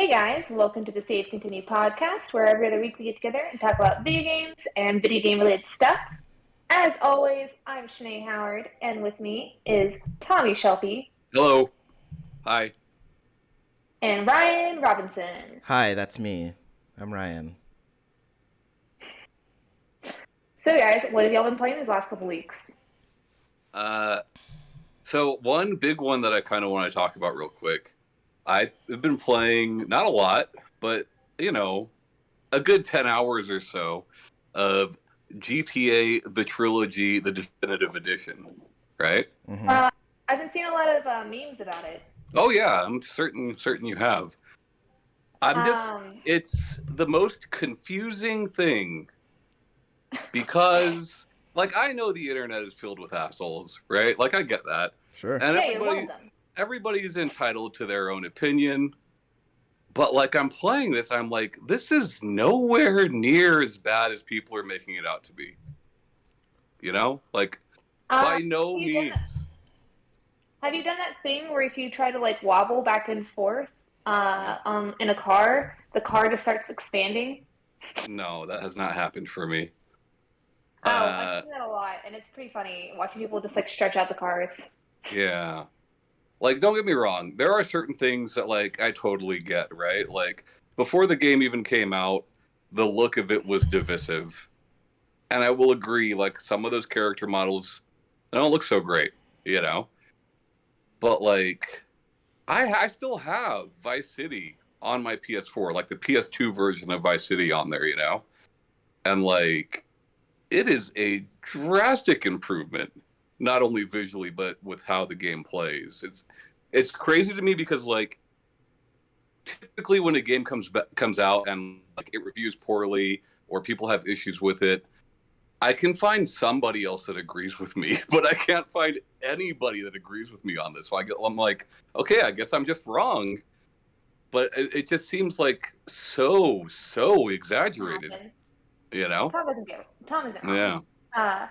Hey guys, welcome to the Save Continue podcast, where every other week we get together and talk about video games and video game related stuff. As always, I'm Shanae Howard, and with me is Tommy Shelby. Hello. Hi. And Ryan Robinson. Hi, that's me. I'm Ryan. So guys, what have y'all been playing these last couple weeks? So one big one that I kind of want to talk about real quick. I've been playing, not a lot, but, a good 10 hours or so of GTA, the Trilogy, the Definitive Edition, right? Mm-hmm. I've been seeing a lot of memes about it. Oh, yeah, I'm certain you have. It's the most confusing thing because, I know the internet is filled with assholes, right? I get that. Sure. And Hey, one of them. everybody's entitled to their own opinion, but I'm playing this, I'm like, this is nowhere near as bad as people are making it out to be. By no means. Have you done that thing where if you try to wobble back and forth in a car, the car just starts expanding? No, that has not happened for me. I've seen that a lot, and it's pretty funny watching people just stretch out the cars. Yeah. Don't get me wrong. There are certain things that, I totally get, right? Before the game even came out, the look of it was divisive. And I will agree, some of those character models, they don't look so great, But, I still have Vice City on my PS4, the PS2 version of Vice City on there, And, it is a drastic improvement. Not only visually, but with how the game plays. It's crazy to me because typically when a game comes out and it reviews poorly or people have issues with it, I can find somebody else that agrees with me, but I can't find anybody that agrees with me on this. So I'm like, okay, I guess I'm just wrong. But it just seems so exaggerated. Tom isn't wrong. Yeah.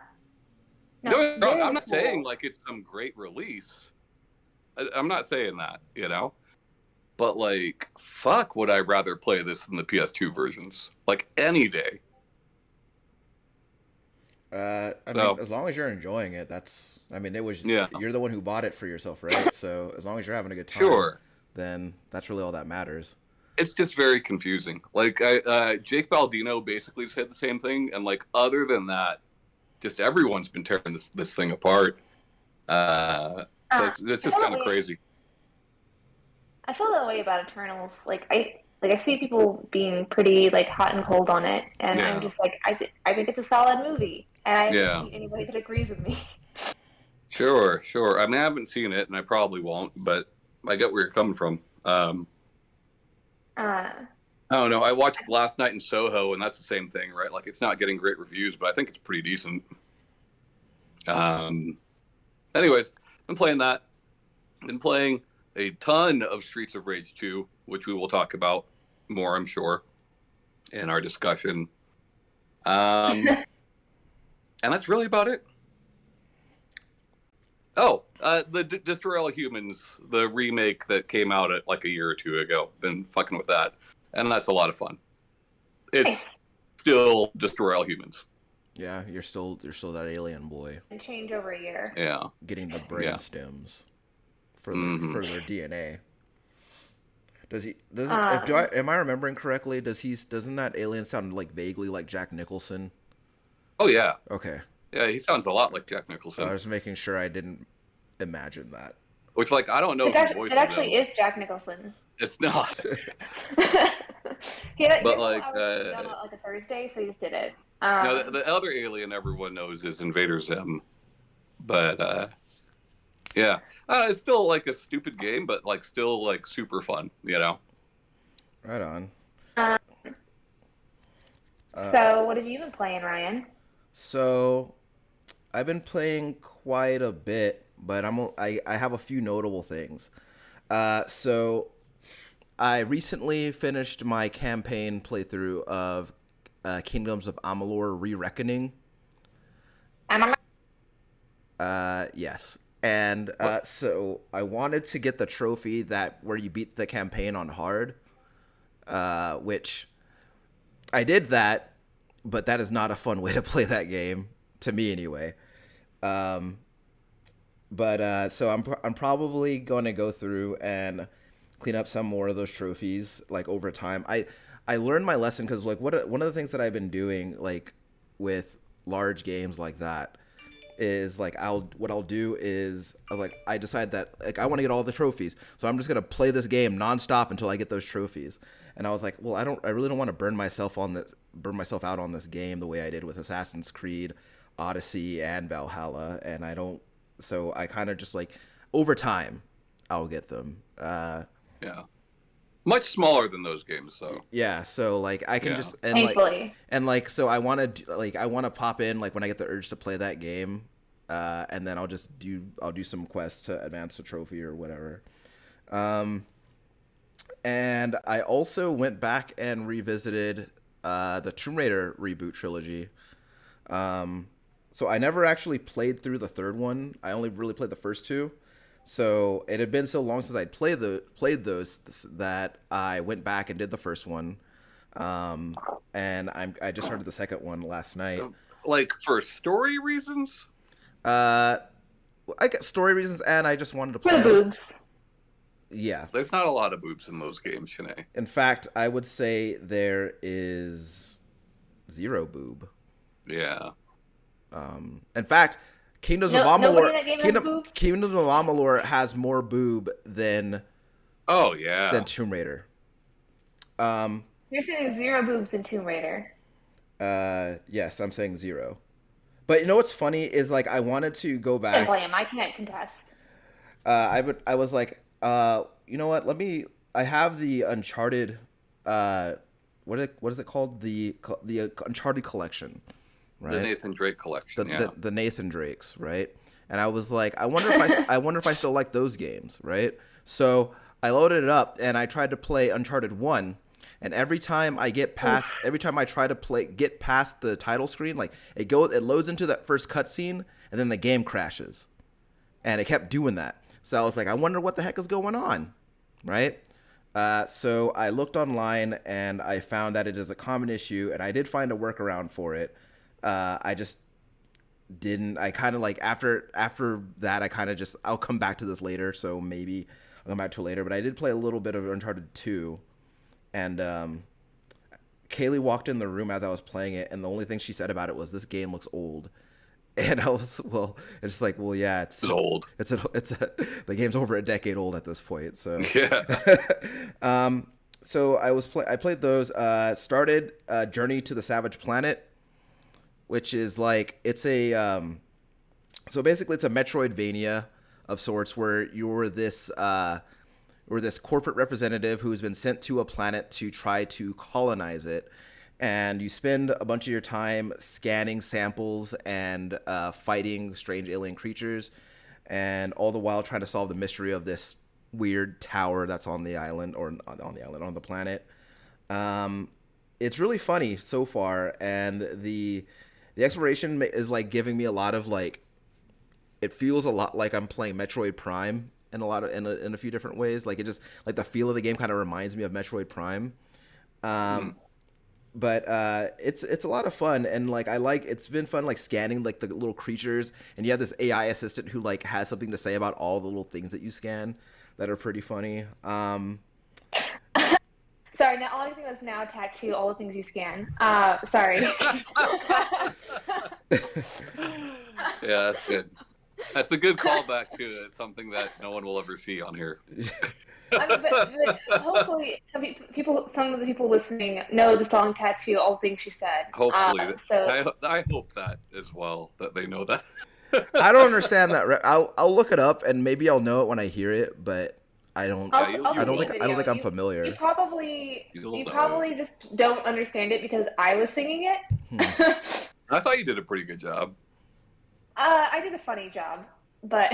No, I'm not saying it's some great release. I'm not saying that, But fuck, would I rather play this than the PS2 versions? Any day. I mean, as long as you're enjoying it, you're the one who bought it for yourself, right? So as long as you're having a good time, sure, then that's really all that matters. It's just very confusing. Jake Baldino basically said the same thing, and other than that, just everyone's been tearing this thing apart. So it's just kind of crazy. I feel that way about Eternals. I see people being pretty hot and cold on it, and I'm just I think it's a solid movie, and I don't see anybody that agrees with me. Sure. I mean, I haven't seen it, and I probably won't, but I get where you're coming from. I don't know. I watched Last Night in Soho, and that's the same thing, right? It's not getting great reviews, but I think it's pretty decent. Anyways, been playing that. Been playing a ton of Streets of Rage 2, which we will talk about more, I'm sure, in our discussion. And that's really about it. Oh, the Destroy All Humans, the remake that came out at a year or two ago. Been fucking with that. And that's a lot of fun. It's still Destroy All Humans. Yeah, you're still that alien boy. And change over a year. Yeah. Getting the brain stems for their DNA. Am I remembering correctly? Doesn't that alien sound vaguely like Jack Nicholson? Oh yeah. Okay. Yeah, he sounds a lot like Jack Nicholson. I was making sure I didn't imagine that. Which I don't know who voiced it actually is Jack Nicholson. It's not. But on a Thursday, so he just did it. No, the other alien everyone knows is Invader Zim, but yeah, it's still a stupid game, but still super fun, Right on. So what have you been playing, Ryan? So, I've been playing quite a bit, but I have a few notable things. So I recently finished my campaign playthrough of Kingdoms of Amalur: Re-Reckoning. Yes. And so I wanted to get the trophy where you beat the campaign on hard, which I did that, but that is not a fun way to play that game, to me anyway. Um, so I'm probably going to go through and clean up some more of those trophies like over time. I learned my lesson because like one of the things that I've been doing like with large games like that is like I'll do is I decide that like I want to get all the trophies, so I'm just gonna play this game nonstop until I get those trophies. And I was like, well, I really don't want to burn myself out on this game the way I did with Assassin's Creed, Odyssey, and Valhalla, and I don't. So I kind of just like over time, I'll get them. Yeah, much smaller than those games, though. Yeah, so like I can just so I want to pop in like when I get the urge to play that game, and then I'll do some quests to advance the trophy or whatever. And I also went back and revisited the Tomb Raider reboot trilogy. So I never actually played through the third one. I only really played the first two. So it had been so long since I'd played those that I went back and did the first one. And I just started the second one last night. Like for story reasons? I got story reasons, and I just wanted to play for the boobs. Yeah. There's not a lot of boobs in those games, Shanae. In fact, I would say there is zero boob. Yeah. In fact, Kingdoms of Amalur has more boob than than Tomb Raider. You're saying zero boobs in Tomb Raider. Yes, I'm saying zero. But you know what's funny is like I wanted to go back. I can't contest. I was like, you know what? I have the Uncharted. What is it called? The Uncharted Collection. Right? The Nathan Drake collection, the Nathan Drakes, right? And I was like, I wonder if I still like those games, right? So I loaded it up and I tried to play Uncharted 1, and every time I try to get past the title screen, like it loads into that first cutscene and then the game crashes. And it kept doing that. So I was like, I wonder what the heck is going on, right? So I looked online and I found that it is a common issue, and I did find a workaround for it. I just didn't. I kind of like after that. I kind of just. I'll come back to this later, so maybe I'll come back to it later. But I did play a little bit of Uncharted 2, and Kaylee walked in the room as I was playing it, and the only thing she said about it was, "This game looks old." And I was it's like, well, yeah, it's old. The game's over a decade old at this point. So yeah. So I played those. Started Journey to the Savage Planet, which is like it's a so basically it's a Metroidvania of sorts where you're this corporate representative who's been sent to a planet to try to colonize it, and you spend a bunch of your time scanning samples and fighting strange alien creatures, and all the while trying to solve the mystery of this weird tower that's on the island, or on the planet. It's really funny so far, and the exploration is like giving me a lot of like, it feels a lot like I'm playing Metroid Prime in a few different ways. Like it just like the feel of the game kind of reminds me of Metroid Prime. But it's a lot of fun, and like it's been fun like scanning like the little creatures, and you have this AI assistant who like has something to say about all the little things that you scan that are pretty funny. Sorry, now all I think was now tattoo all the things you scan. Sorry. Yeah, that's good. That's a good callback to it. Something that no one will ever see on here. I mean, but hopefully some of the people listening know the song "Tattoo," all the things she said. Hopefully, I hope that as well, that they know that. I don't understand that. I'll look it up and maybe I'll know it when I hear it, but I don't. I don't think I'm familiar. You probably just don't understand it because I was singing it. I thought you did a pretty good job. I did a funny job, but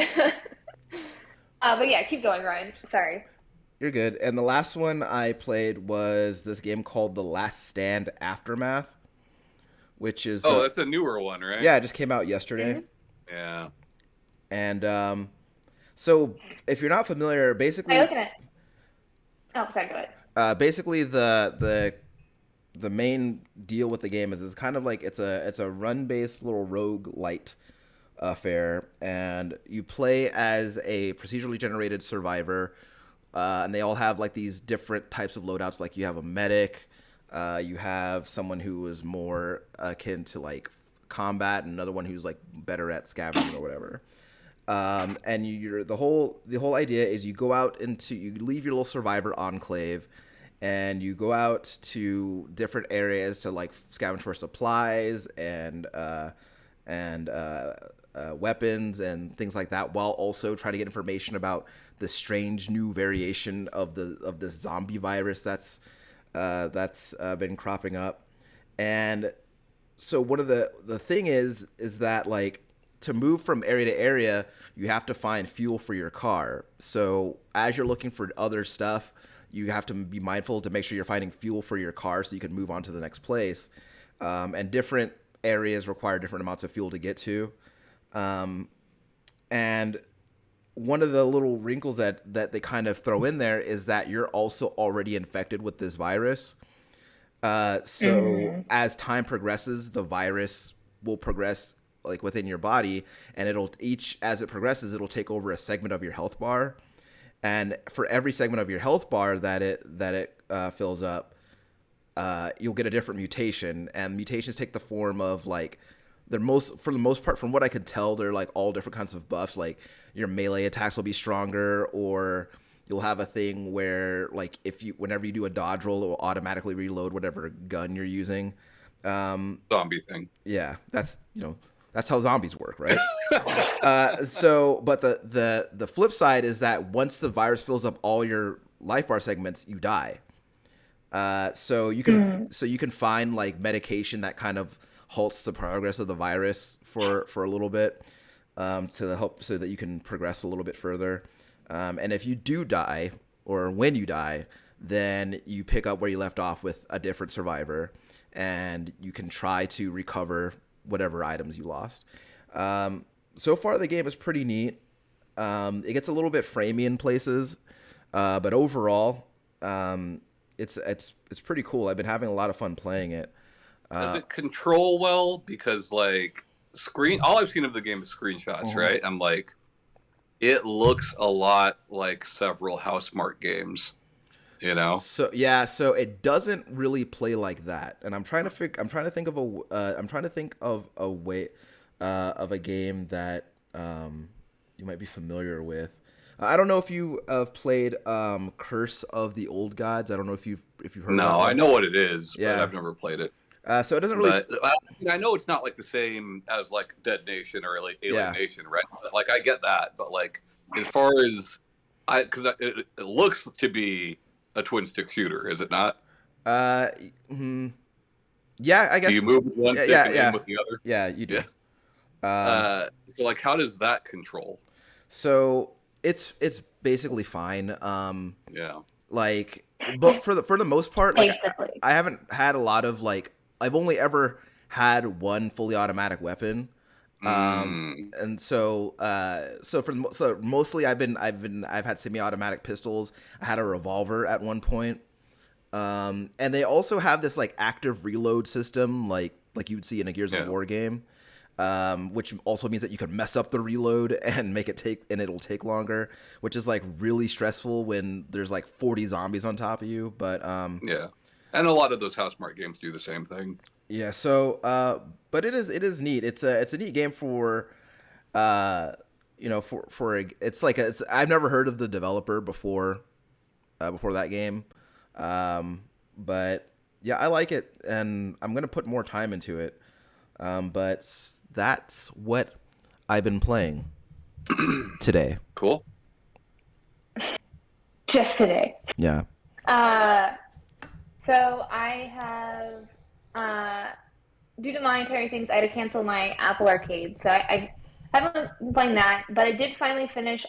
yeah, keep going, Ryan. Sorry. You're good. And the last one I played was this game called The Last Stand Aftermath, which is that's a newer one, right? Yeah, it just came out yesterday. Mm-hmm. Yeah. And so if you're not familiar, basically. Hey, look at it. Oh, sorry, go Basically, the main deal with the game is it's kind of like it's a run based little rogue light affair, and you play as a procedurally generated survivor, and they all have like these different types of loadouts. Like you have a medic, you have someone who is more akin to like combat, and another one who's like better at scavenging or whatever. And you're the whole idea is you go out into you leave your little survivor enclave, and you go out to different areas to like scavenge for supplies and weapons and things like that, while also trying to get information about the strange new variation of the zombie virus that's been cropping up. And so one of the thing is that like to move from area to area, you have to find fuel for your car. So as you're looking for other stuff, you have to be mindful to make sure you're finding fuel for your car so you can move on to the next place. And different areas require different amounts of fuel to get to. And one of the little wrinkles that they kind of throw in there is that you're also already infected with this virus. So as time progresses, the virus will progress like within your body, and as it progresses, it'll take over a segment of your health bar. And for every segment of your health bar that it fills up, you'll get a different mutation. And mutations take the form of like for the most part, from what I could tell, they're like all different kinds of buffs. Like your melee attacks will be stronger, or you'll have a thing where like whenever you do a dodge roll, it will automatically reload whatever gun you're using. Zombie thing. Yeah, that's how zombies work, right? But the flip side is that once the virus fills up all your life bar segments, you die. So you can find like medication that kind of halts the progress of the virus for a little bit, to help so that you can progress a little bit further. And if you do die, or when you die, then you pick up where you left off with a different survivor, and you can try to recover whatever items you lost. So far, the game is pretty neat. It gets a little bit framey in places, but overall, it's pretty cool. I've been having a lot of fun playing it. Does it control well? Because like all I've seen of the game is screenshots, right? I'm like, it looks a lot like several Housemarque games. So it doesn't really play like that, and I'm trying to think of a way of a game that you might be familiar with. I don't know if you have played Curse of the Old Gods. I don't know if you've heard. No, of it. I know what it is, but I've never played it. So it doesn't really. But, I know it's not like the same as like Dead Nation or Alien Nation, right? Like I get that, but like as far as because it looks to be a twin stick shooter, is it not? Yeah, I guess. Do you move with one stick and aim with the other? Yeah, you do. Yeah. So like, how does that control? So it's basically fine. Yeah. Like, but for the most part, like, Basically. I haven't had a lot of like. I've only ever had one fully automatic weapon. And so mostly I've had semi-automatic pistols. I had a revolver at one point. And they also have this like active reload system, like you would see in a Gears of War game, which also means that you could mess up the reload and it'll take longer, which is like really stressful when there's like 40 zombies on top of you. But yeah. And a lot of those Housemarque games do the same thing. Yeah, so but it is neat. It's a neat game for I've never heard of the developer before that game. But yeah, I like it, and I'm going to put more time into it. But that's what I've been playing today. Cool. Just today. Yeah. So I have, due to monetary things, I had to cancel my Apple Arcade. So I haven't been playing that, but I did finally finish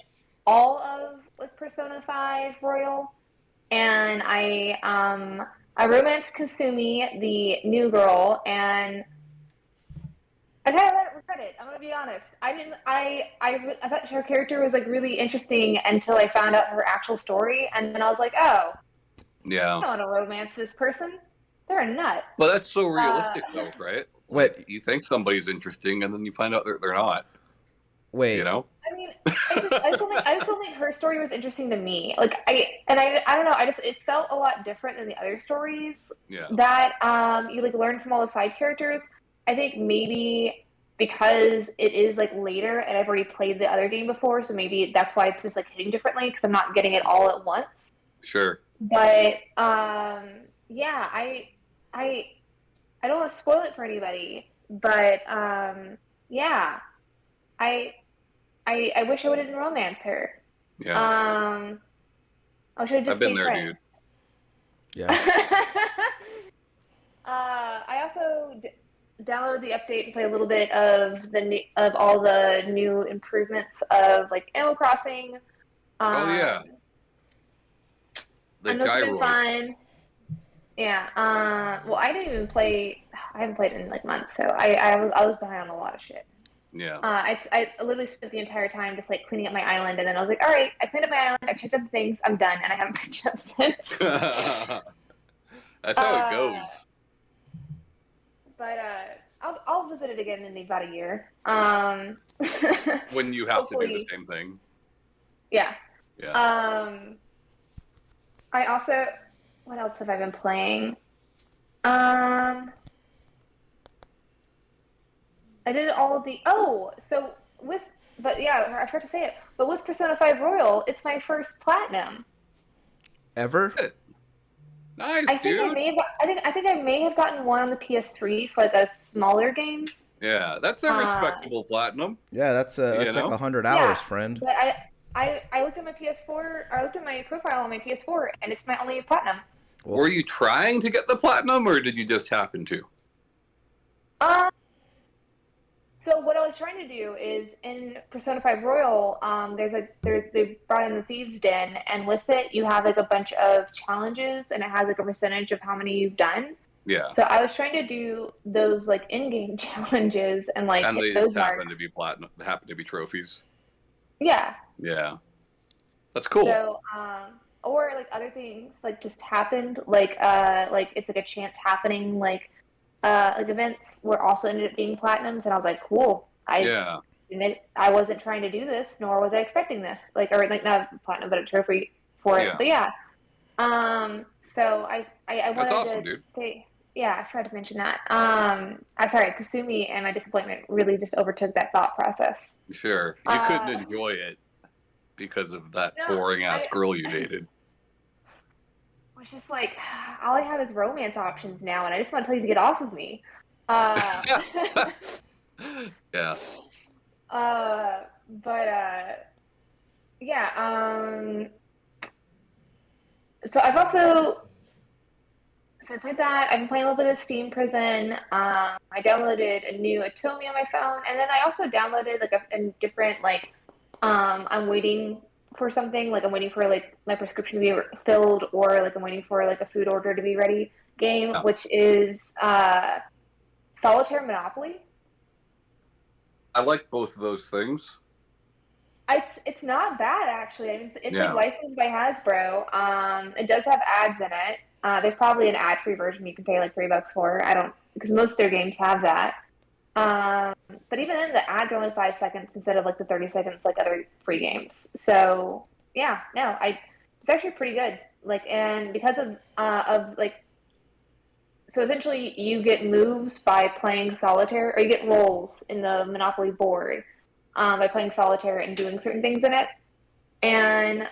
all of Persona 5 Royal, and I romanced Kasumi, the new girl, and I kind of regret it. I'm gonna be honest. I thought her character was like really interesting until I found out her actual story, and then I was like, oh, Yeah. I don't want to romance this person. They're a nut. Well, that's so realistic, though, right? Wait. Like, you think somebody's interesting, and then you find out they're not. Wait. You know? I mean, I still think her story was interesting to me. Like, I don't know. It felt a lot different than the other stories. Yeah. That you like learn from all the side characters. I think maybe because it is like later, and I've already played the other game before, so maybe that's why it's just like hitting differently because I'm not getting it all at once. Sure. But yeah, I don't want to spoil it for anybody, but yeah, I wish I would have romance her. Yeah. I wish I would just I've been stayed there, friends. dude. Yeah. I also downloaded the update and played a little bit of all the new improvements of like Animal Crossing. Oh yeah. The and those have been gyroids. fun. Yeah. Well, I didn't even play. I haven't played in like months, so I was behind on a lot of shit. Yeah. I literally spent the entire time just like cleaning up my island, and then I was like, all right, I cleaned up my island, I checked up the things, I'm done, and I haven't picked up since. That's how it goes. But I'll visit it again in about a year. When you have to do the same thing. Yeah. Yeah. I also, what else have I been playing? I did all of the but yeah, I forgot to say it. But with Persona 5 Royal, it's my first platinum. Ever? Nice, I think dude. I think I may have gotten one on the PS3 for like a smaller game. Yeah, that's a respectable platinum. Yeah, that's like 100 hours, friend. But I looked at my PS4. I looked at my profile on my PS4, and it's my only platinum. Well, were you trying to get the platinum, or did you just happen to? So what I was trying to do is in Persona 5 Royal, they brought in the Thieves Den, and with it you have like a bunch of challenges, and it has like a percentage of how many you've done. Yeah. So I was trying to do those like in-game challenges and like and hit they those just happen marks. to be platinum. Happen to be trophies. Yeah. Yeah. That's cool. So or like other things like just happened like it's like a chance happening like events were also ended up being platinums, and I was like, cool. I wasn't trying to do this, nor was I expecting this. Like, or like not platinum, but a trophy for it. But yeah. So I wanted That's awesome, to dude. say, yeah, I tried to mention that. I'm sorry, Kasumi and my disappointment really just overtook that thought process. Sure, you couldn't enjoy it because of that boring ass girl you dated. It's just like, all I have is romance options now, and I just want to tell you to get off of me. Yeah. Yeah. So I've also, I played that. I've been playing a little bit of Steam Prison. I downloaded a new Atomi on my phone, and then I also downloaded like a different like, I'm waiting for something, like I'm waiting for like my prescription to be filled, or like I'm waiting for like a food order to be ready game, which is Solitaire Monopoly. I like both of those things. It's not bad actually. I mean, it's like licensed by Hasbro. It does have ads in it. There's probably an ad-free version you can pay like $3 for. Because most of their games have that. But even then, the ads are only 5 seconds instead of like the 30 seconds like other free games. So yeah, no, it's actually pretty good. Like, and because of like, so essentially you get moves by playing solitaire, or you get rolls in the Monopoly board by playing solitaire and doing certain things in it. And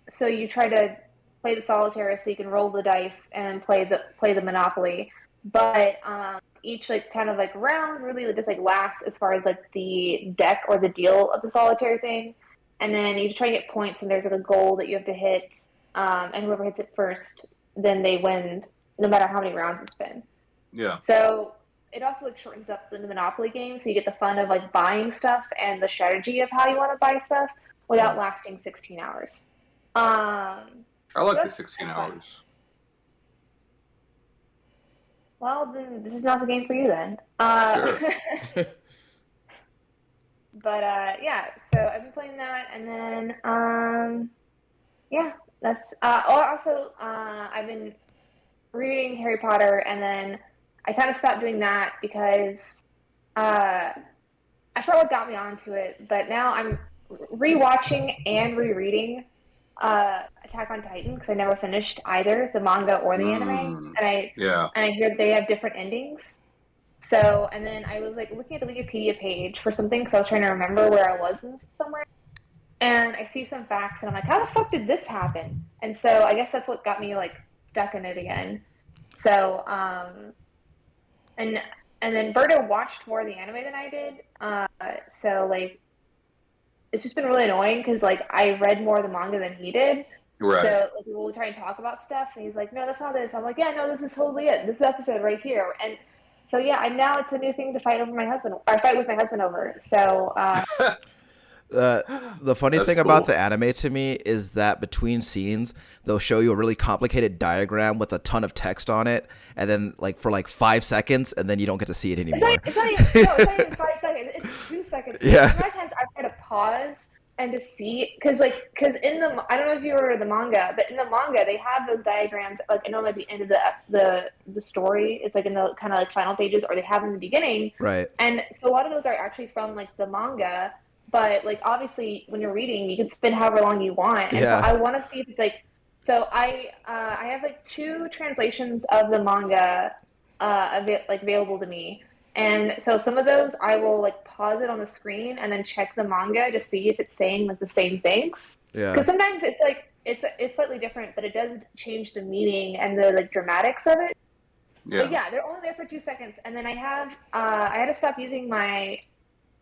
so you try to play the solitaire so you can roll the dice and play the Monopoly. But each like kind of like round really just like lasts as far as like the deck or the deal of the solitaire thing, and then you try to get points, and there's like a goal that you have to hit, and whoever hits it first, then they win, no matter how many rounds it's been. Yeah. So it also like shortens up the Monopoly game, so you get the fun of like buying stuff and the strategy of how you want to buy stuff without lasting 16 hours. I like the 16 hours. Fun. Well, then this is not the game for you then. Sure. But yeah, so I've been playing that, and then yeah, That's also I've been reading Harry Potter, and then I kind of stopped doing that because I forgot what got me onto it, but now I'm rewatching and rereading Attack on Titan because I never finished either the manga or the anime, Yeah. and I hear they have different endings. So, and then I was like looking at the Wikipedia page for something because I was trying to remember where I was in somewhere, and I see some facts, and I'm like, how the fuck did this happen? And so I guess that's what got me like stuck in it again. So, and then Berto watched more of the anime than I did. So like, it's just been really annoying because like I read more of the manga than he did. Right. So like, we'll try and talk about stuff, and he's like, "No, that's not this." I'm like, "Yeah, no, this is totally it. This episode right here." And so yeah, and now it's a new thing to fight with my husband over. So. The funny That's thing cool. about the anime to me is that between scenes they'll show you a really complicated diagram with a ton of text on it, and then like for like 5 seconds, and then you don't get to see it anymore. It's not even 5 seconds. It's 2 seconds. Yeah. How many times I've tried to pause and to see because in the I don't know if you remember the manga, but in the manga they have those diagrams like I know at the end of the story. It's like in the kind of like final pages, or they have them in the beginning. Right. And so a lot of those are actually from like the manga. But like obviously, when you're reading, you can spend however long you want, and so I want to see if it's like. So I have like 2 translations of the manga, available to me, and so some of those I will like pause it on the screen and then check the manga to see if it's saying like the same things. Yeah. Because sometimes it's like it's slightly different, but it does change the meaning and the like dramatics of it. Yeah. But yeah, they're only there for 2 seconds, and then I had to stop using my.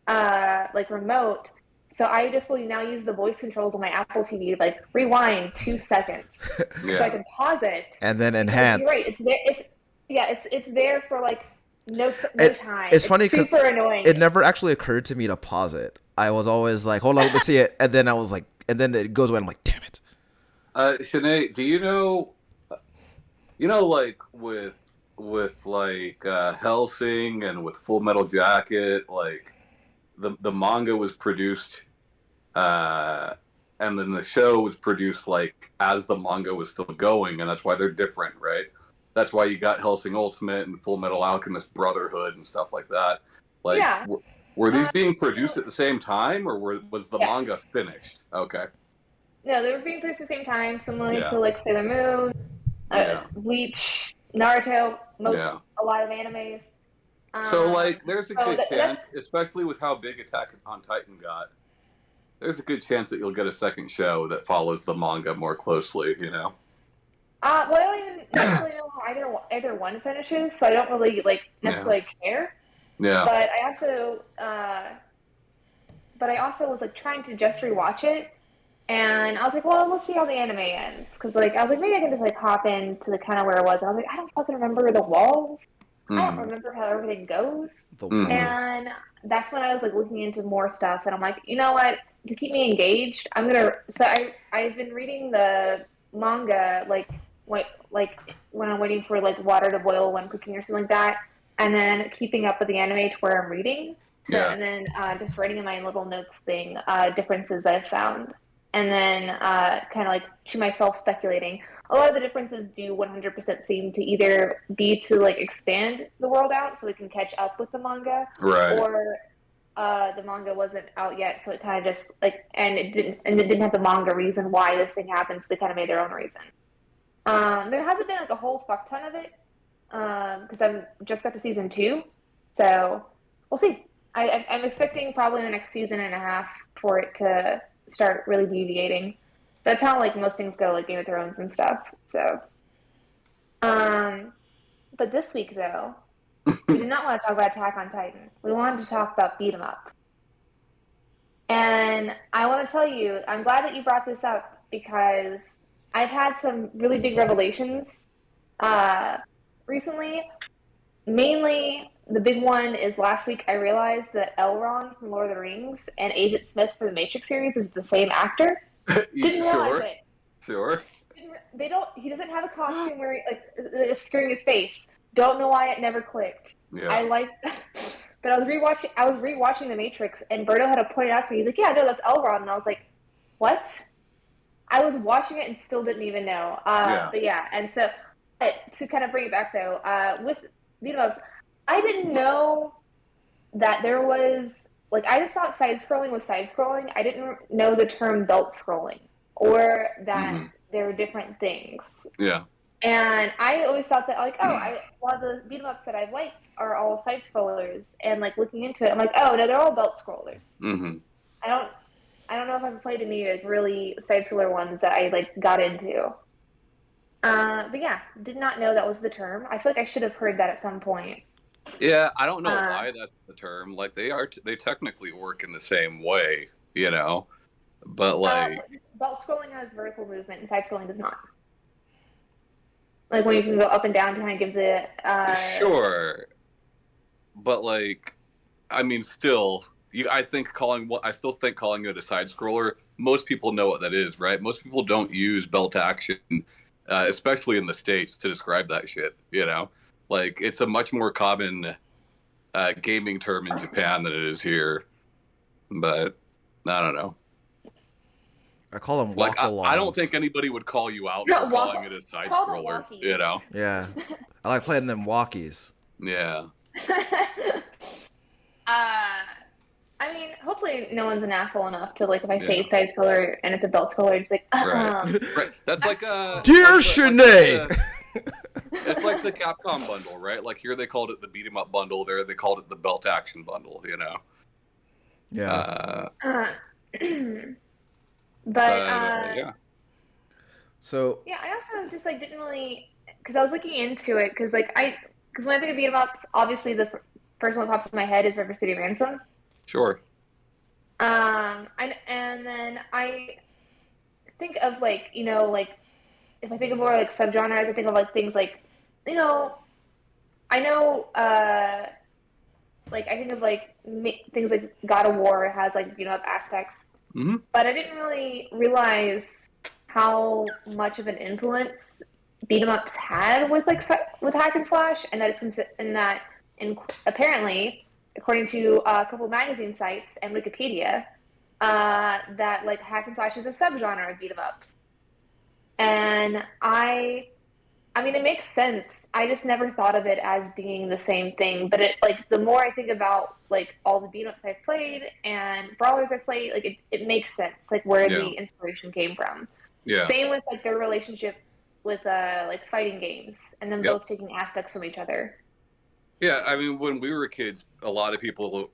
Like remote, so I just will now use the voice controls on my Apple TV, like rewind 2 seconds, so I can pause it and then enhance. You're right, it's there. It's there for like no time. It's funny because super annoying. It never actually occurred to me to pause it. I was always like, hold on, let me see it, and then I was like, and then it goes away. I'm like, damn it. Sinead, do you know, like with like Hellsing and with Full Metal Jacket, like. The manga was produced, and then the show was produced like as the manga was still going, and that's why they're different, right? That's why you got Hellsing Ultimate and Full Metal Alchemist Brotherhood and stuff like that. Like, were these being produced at the same time, or was the manga finished? Okay. No, they were being produced at the same time, similar to like Sailor Moon, Bleach, Naruto, a lot of animes. So, like, there's a good chance, especially with how big Attack on Titan got, there's a good chance that you'll get a second show that follows the manga more closely, Well, I don't even necessarily know how either one finishes, so I don't really, like, necessarily care. Yeah. But I also was, like, trying to just rewatch it, and I was like, well, let's see how the anime ends. Because, like, I was like, maybe I can just, like, hop into the kind of where I was. And I was like, I don't fucking remember the walls. I don't remember how everything goes. And that's when I was like looking into more stuff, and I'm like, you know what? To keep me engaged, I've been reading the manga like when I'm waiting for like water to boil when cooking or something like that, and then keeping up with the anime to where I'm reading. So and then just writing in my little notes thing differences I've found, and then kind of like to myself speculating. A lot of the differences do 100% seem to either be to like expand the world out so it can catch up with the manga, right? Or the manga wasn't out yet, so it kind of just like and it didn't have the manga reason why this thing happened, so they kind of made their own reason. There hasn't been like a whole fuck ton of it because I've just got to season 2, so we'll see. I'm expecting probably in the next season and a half for it to start really deviating. That's how like most things go, like Game of Thrones and stuff. So, but this week though, we did not want to talk about Attack on Titan. We wanted to talk about beat 'em ups. And I want to tell you, I'm glad that you brought this up because I've had some really big revelations recently. Mainly, the big one is last week I realized that Elrond from Lord of the Rings and Agent Smith for the Matrix series is the same actor. Didn't realize it. Sure. He doesn't have a costume where obscuring his face. Don't know why it never clicked. Yeah. I like that. But I was rewatching The Matrix, and Berto had to point it out to me. He's like, "Yeah, no, that's Elrond," and I was like, "What?" I was watching it and still didn't even know. But yeah, and so to kind of bring it back though, with beat 'em ups, I didn't know that there was like I just thought side scrolling was side scrolling. I didn't know the term belt scrolling or that there were different things. Yeah. And I always thought that like, a lot of the beat 'em ups that I've liked are all side scrollers. And like looking into it, I'm like, oh no, they're all belt scrollers. I don't know if I've played any like really side scroller ones that I like got into. But yeah, did not know that was the term. I feel like I should have heard that at some point. Yeah, I don't know why that's the term. Like they technically work in the same way, you know. But like belt scrolling has vertical movement and side scrolling does not. Like when you can go up and down to kind of give the sure. But like I mean still I still think calling it a side scroller, most people know what that is, right? Most people don't use belt action, especially in the States, to describe that shit, you know? Like, it's a much more common gaming term in Japan than it is here. But, I don't know. I call them like I don't think anybody would call you out for calling it a side scroller, you know? Yeah. I like playing them walkies. Yeah. I mean, hopefully no one's an asshole enough to, like, if I say side scroller and it's a belt scroller, just like, Right. That's like a... Dear Sinead! It's like the Capcom bundle, right? Like here they called it the beat 'em up bundle, there they called it the belt action bundle, you know? Yeah. Yeah. So... Yeah, I also just, like, didn't really... Because I was looking into it, because, like, because when I think of beat 'em ups, obviously the first one that pops in my head is River City Ransom. Sure. And then I think of, like, you know, like, if I think of more, like, subgenres, I think of, like, things like, you know, I know, like, I think of, like, things like God of War has, like, beat 'em up aspects. Mm-hmm. But I didn't really realize how much of an influence beat 'em ups had with, like, with hack and slash, and that it's apparently, according to a couple magazine sites and Wikipedia, that, like, hack and slash is a subgenre of beat 'em ups. And I mean, it makes sense. I just never thought of it as being the same thing. But it, like, the more I think about, like, all the beat 'em ups I've played and Brawlers I've played, like, it makes sense, like, where the inspiration came from. Yeah. Same with, like, their relationship with, like, fighting games and them both taking aspects from each other. Yeah, I mean, when we were kids, a lot of people,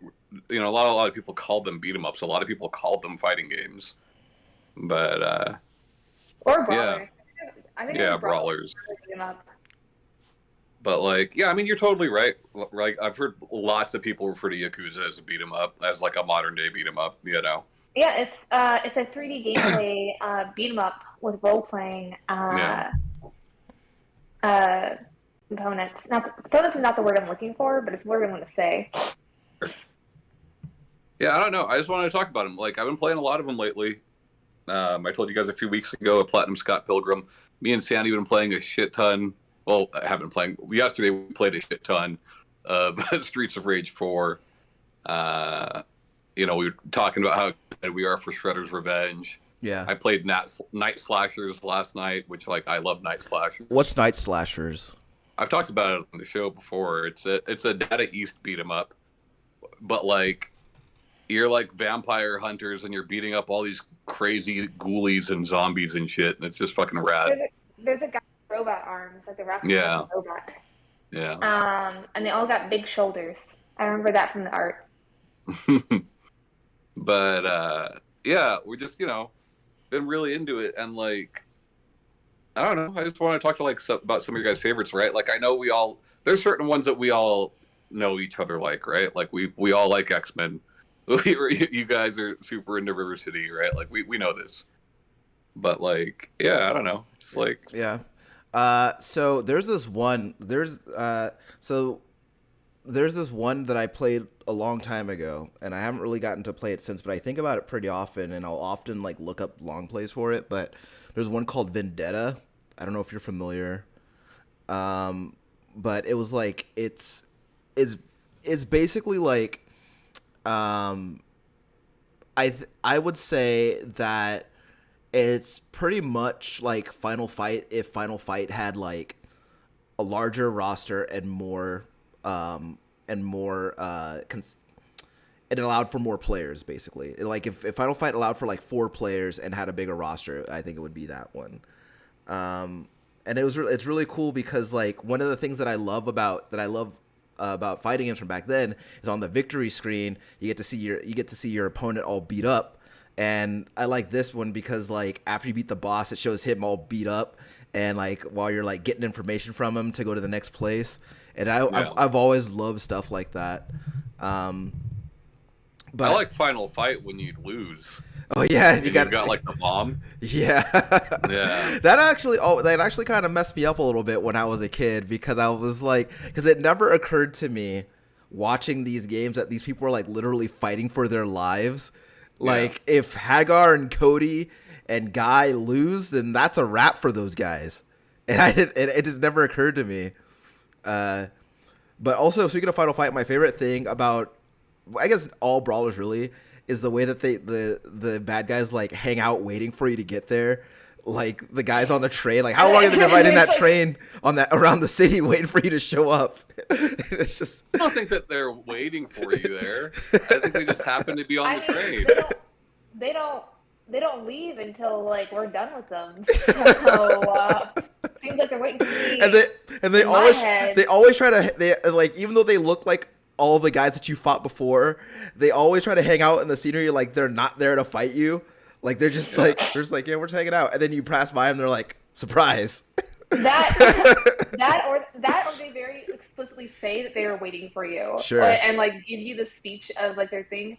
you know, a lot of people called them beat 'em ups. A lot of people called them fighting games. But, or Brawlers. Yeah. I think Brawlers. But, like, yeah, I mean, you're totally right. Like, I've heard lots of people refer to Yakuza as a beat 'em up, as, like, a modern day beat 'em up, you know? Yeah, it's a 3D gameplay beat 'em up with role playing components. Components is not the word I'm looking for, but it's the word I want to say. Yeah, I don't know. I just wanted to talk about them. Like, I've been playing a lot of them lately. I told you guys a few weeks ago, Platinum Scott Pilgrim. Me and Sandy have been playing a shit ton. Well, I haven't been playing. Yesterday we played a shit ton of Streets of Rage 4. You know, we were talking about how excited we are for Shredder's Revenge. Yeah. I played Night Slashers last night, which, like, I love Night Slashers. What's Night Slashers? I've talked about it on the show before. It's a Data East beat 'em up, but, like, you're like vampire hunters and you're beating up all these crazy ghoulies and zombies and shit, and it's just fucking rad. There's a guy with robot arms, like the raptor robot. Yeah. And they all got big shoulders. I remember that from the art. But yeah, we're just, you know, been really into it, and, like, I don't know. I just want to talk to, like, about some of your guys' favorites, right? Like, I know there's certain ones that we all know each other, like, right? Like, we all like X-Men. You guys are super into River City, right? Like, we know this. But, like, yeah, I don't know. It's like... Yeah. So there's this one that I played a long time ago, and I haven't really gotten to play it since, but I think about it pretty often, and I'll often, like, look up long plays for it. But there's one called Vendetta. I don't know if you're familiar. But it was like it's basically like I would say that It's pretty much like Final Fight if Final Fight had like a larger roster and more and more it allowed for more players basically. Like if Final Fight allowed for like 4 players and had a bigger roster, I think it would be that one. And it's really cool because like one of the things that I love about fighting games from back then is on the victory screen you get to see your opponent all beat up. And I like this one because like after you beat the boss, it shows him all beat up, and like while you're like getting information from him to go to the next place. And I've always loved stuff like that. But I like Final Fight when you lose. Oh yeah, you got like the bomb. Yeah, yeah. That actually kind of messed me up a little bit when I was a kid because I was like, because it never occurred to me watching these games that these people were like literally fighting for their lives. Like if Hagar and Cody and Guy lose, then that's a wrap for those guys, and it just never occurred to me. But also, speaking of Final Fight, my favorite thing about, I guess, all Brawlers really is the way that the bad guys like hang out waiting for you to get there. Like the guys on the train, like how long have they been riding that train on that around the city waiting for you to show up? It's just, I don't think that they're waiting for you there. I think they just happen to be on the train. They don't leave until like we're done with them. So seems like they're waiting for me. And they always try to like, even though they look like all the guys that you fought before, they always try to hang out in the scenery like they're not there to fight you. Like they're just like yeah, we're just hanging out, and then you pass by them, they're like, surprise. That or they very explicitly say that they are waiting for you. Sure. And like give you the speech of like their thing.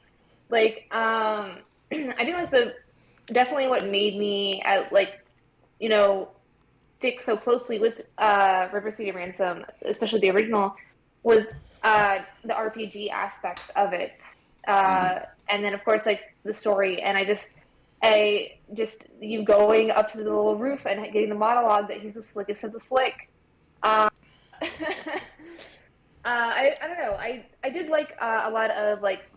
Like I think like definitely what made me stick so closely with River City Ransom, especially the original, was the RPG aspects of it. And then of course like the story, and I just you going up to the little roof and getting the monologue that he's the slickest of the slick. I don't know. I did like a lot of like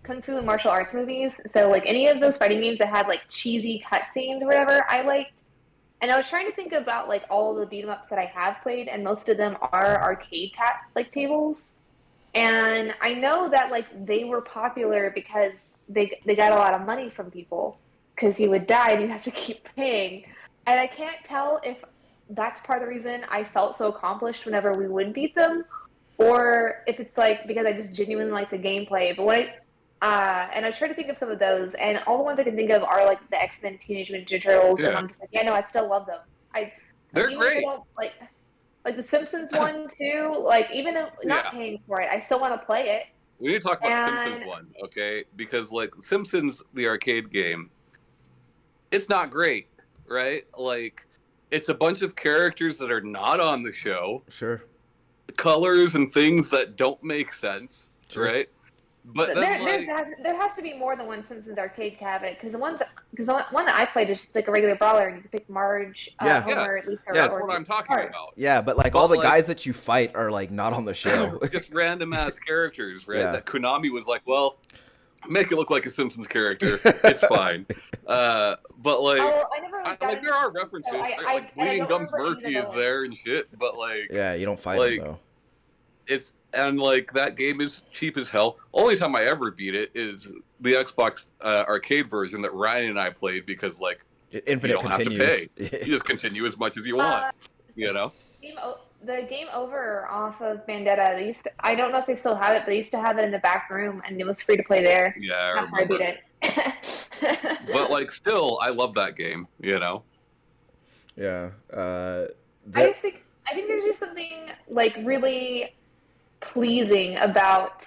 kung fu and martial arts movies. So like any of those fighting games that had like cheesy cutscenes or whatever, I liked. And I was trying to think about like all the beat 'em ups that I have played, and most of them are arcade tables. And I know that like they were popular because they got a lot of money from people, because you would die and you have to keep paying. And I can't tell if that's part of the reason I felt so accomplished whenever we would beat them, or if it's like because I just genuinely like the gameplay. But and I try to think of some of those, and all the ones I can think of are like the X-Men Teenage Mutant Ninja Turtles, and I'm just like, yeah, no, I still love them. They're great. Like the Simpsons one too. Like even if not paying for it, I still want to play it. We need to talk about Simpsons one, okay? Because like Simpsons, the arcade game, it's not great, right? Like it's a bunch of characters that are not on the show. Sure. Colors and things that don't make sense, right? But then, there has to be more than one Simpsons arcade cabinet, because the one that I played is just like a regular brawler, and you can pick Marge, Homer, Lisa. That's what I'm talking about. Yeah, but like all the guys that you fight are like not on the show. Just random ass characters, right? Yeah. That Konami was like, well, make it look like a Simpsons character. It's fine. But like, there are references. Like Bleeding Gums Murphy is there and shit. But like, yeah, you don't fight him though. And like that game is cheap as hell. Only time I ever beat it is the Xbox arcade version that Ryan and I played, because like Infinite you don't continues. have to pay. You just continue as much as you want. You know. The Game Over off of Bandetta. I don't know if they still have it, but they used to have it in the back room, and it was free to play there. Yeah, that's where I beat it. But like, still, I love that game. You know. Yeah. I think there's just something like really pleasing about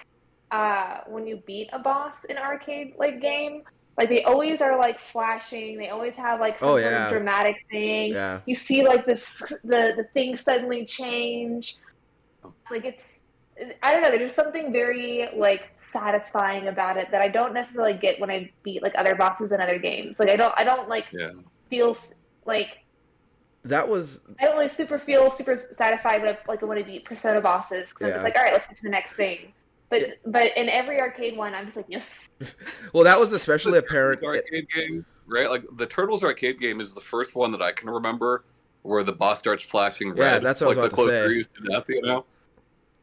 when you beat a boss in an arcade like game. Like they always are like flashing. They always have like some sort of dramatic thing. Yeah. You see like the thing suddenly change. Like I don't know. There's something very like satisfying about it that I don't necessarily get when I beat like other bosses in other games. Like I don't like feel like. That was. I don't really feel super satisfied when I beat Persona bosses, because I'm just like, all right, let's get to the next thing. But in every arcade one, I'm just like, yes. Well, that was especially apparent. Arcade game, right? Like the Turtles arcade game is the first one that I can remember where the boss starts flashing red. Yeah, that's what like I was the about to cloak say. freeze to death, you know?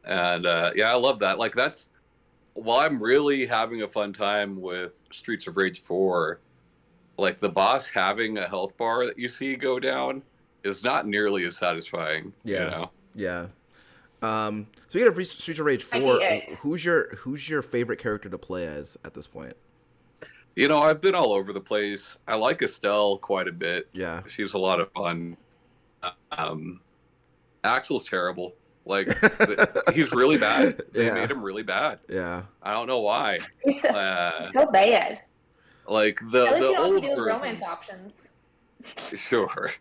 And yeah, I love that. Like that's while I'm really having a fun time with Streets of Rage 4, like the boss having a health bar that you see go down is not nearly as satisfying. Yeah. You know? Yeah. So you got Streets of Rage 4. Who's your favorite character to play as at this point? You know, I've been all over the place. I like Estelle quite a bit. Yeah. She's a lot of fun. Axel's terrible. Like, he's really bad. They made him really bad. Yeah. I don't know why. He's so bad. Like, the old versions. romance options. Sure.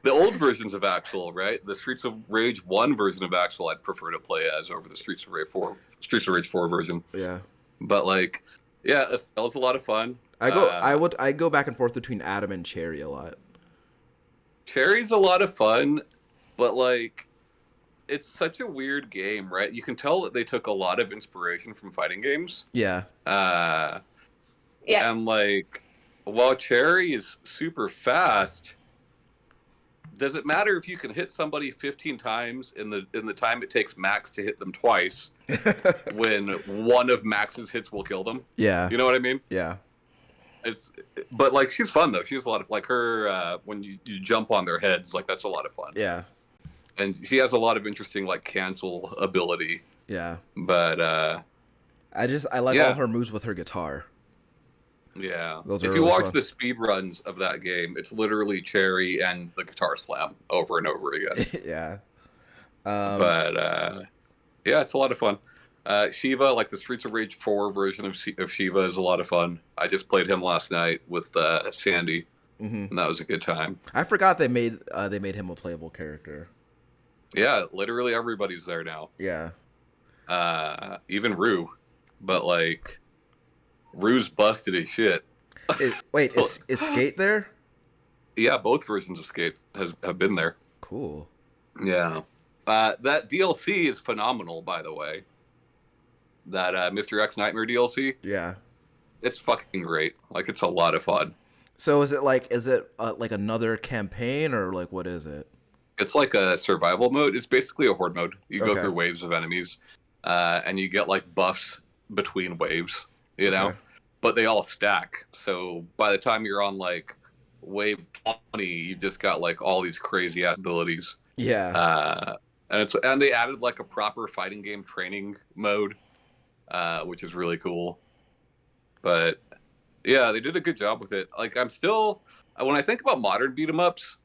The old versions of Axel, right? The Streets of Rage 1 version of Axel I'd prefer to play as over the Streets of Rage 4 version. Yeah. But, like, yeah, Estelle's a lot of fun. I go back and forth between Adam and Cherry a lot. Cherry's a lot of fun, but, like, it's such a weird game, right? You can tell that they took a lot of inspiration from fighting games. Yeah. Yeah. And like, while Cherry is super fast, does it matter if you can hit somebody 15 times in the time it takes Max to hit them twice when one of Max's hits will kill them? Yeah. You know what I mean? Yeah. But like, she's fun though. She's a lot of like her when you jump on their heads, like that's a lot of fun. Yeah. And she has a lot of interesting like cancel ability. Yeah. But I like all her moves with her guitar. Yeah. Those if you watch the speed runs of that game, it's literally Cherry and the guitar slam over and over again. Yeah. But yeah, it's a lot of fun. Shiva, like the Streets of Rage 4 version of Shiva, is a lot of fun. I just played him last night with Sandy, and that was a good time. I forgot they made him a playable character. Yeah, literally everybody's there now. Yeah. Even Rue. But, like, Rue's busted as shit. Is Skate there? Yeah, both versions of Skate have been there. Cool. Yeah. That DLC is phenomenal, by the way. That Mr. X Nightmare DLC. Yeah. It's fucking great. Like, it's a lot of fun. So is it like another campaign, or like what is it? It's like a survival mode. It's basically a horde mode. You go through waves of enemies, and you get like buffs between waves, you know? But they all stack. So by the time you're on like wave 20, you just got like all these crazy ass abilities. Yeah. And they added like a proper fighting game training mode, which is really cool. But yeah, they did a good job with it. Like I'm still, when I think about modern beat 'em ups,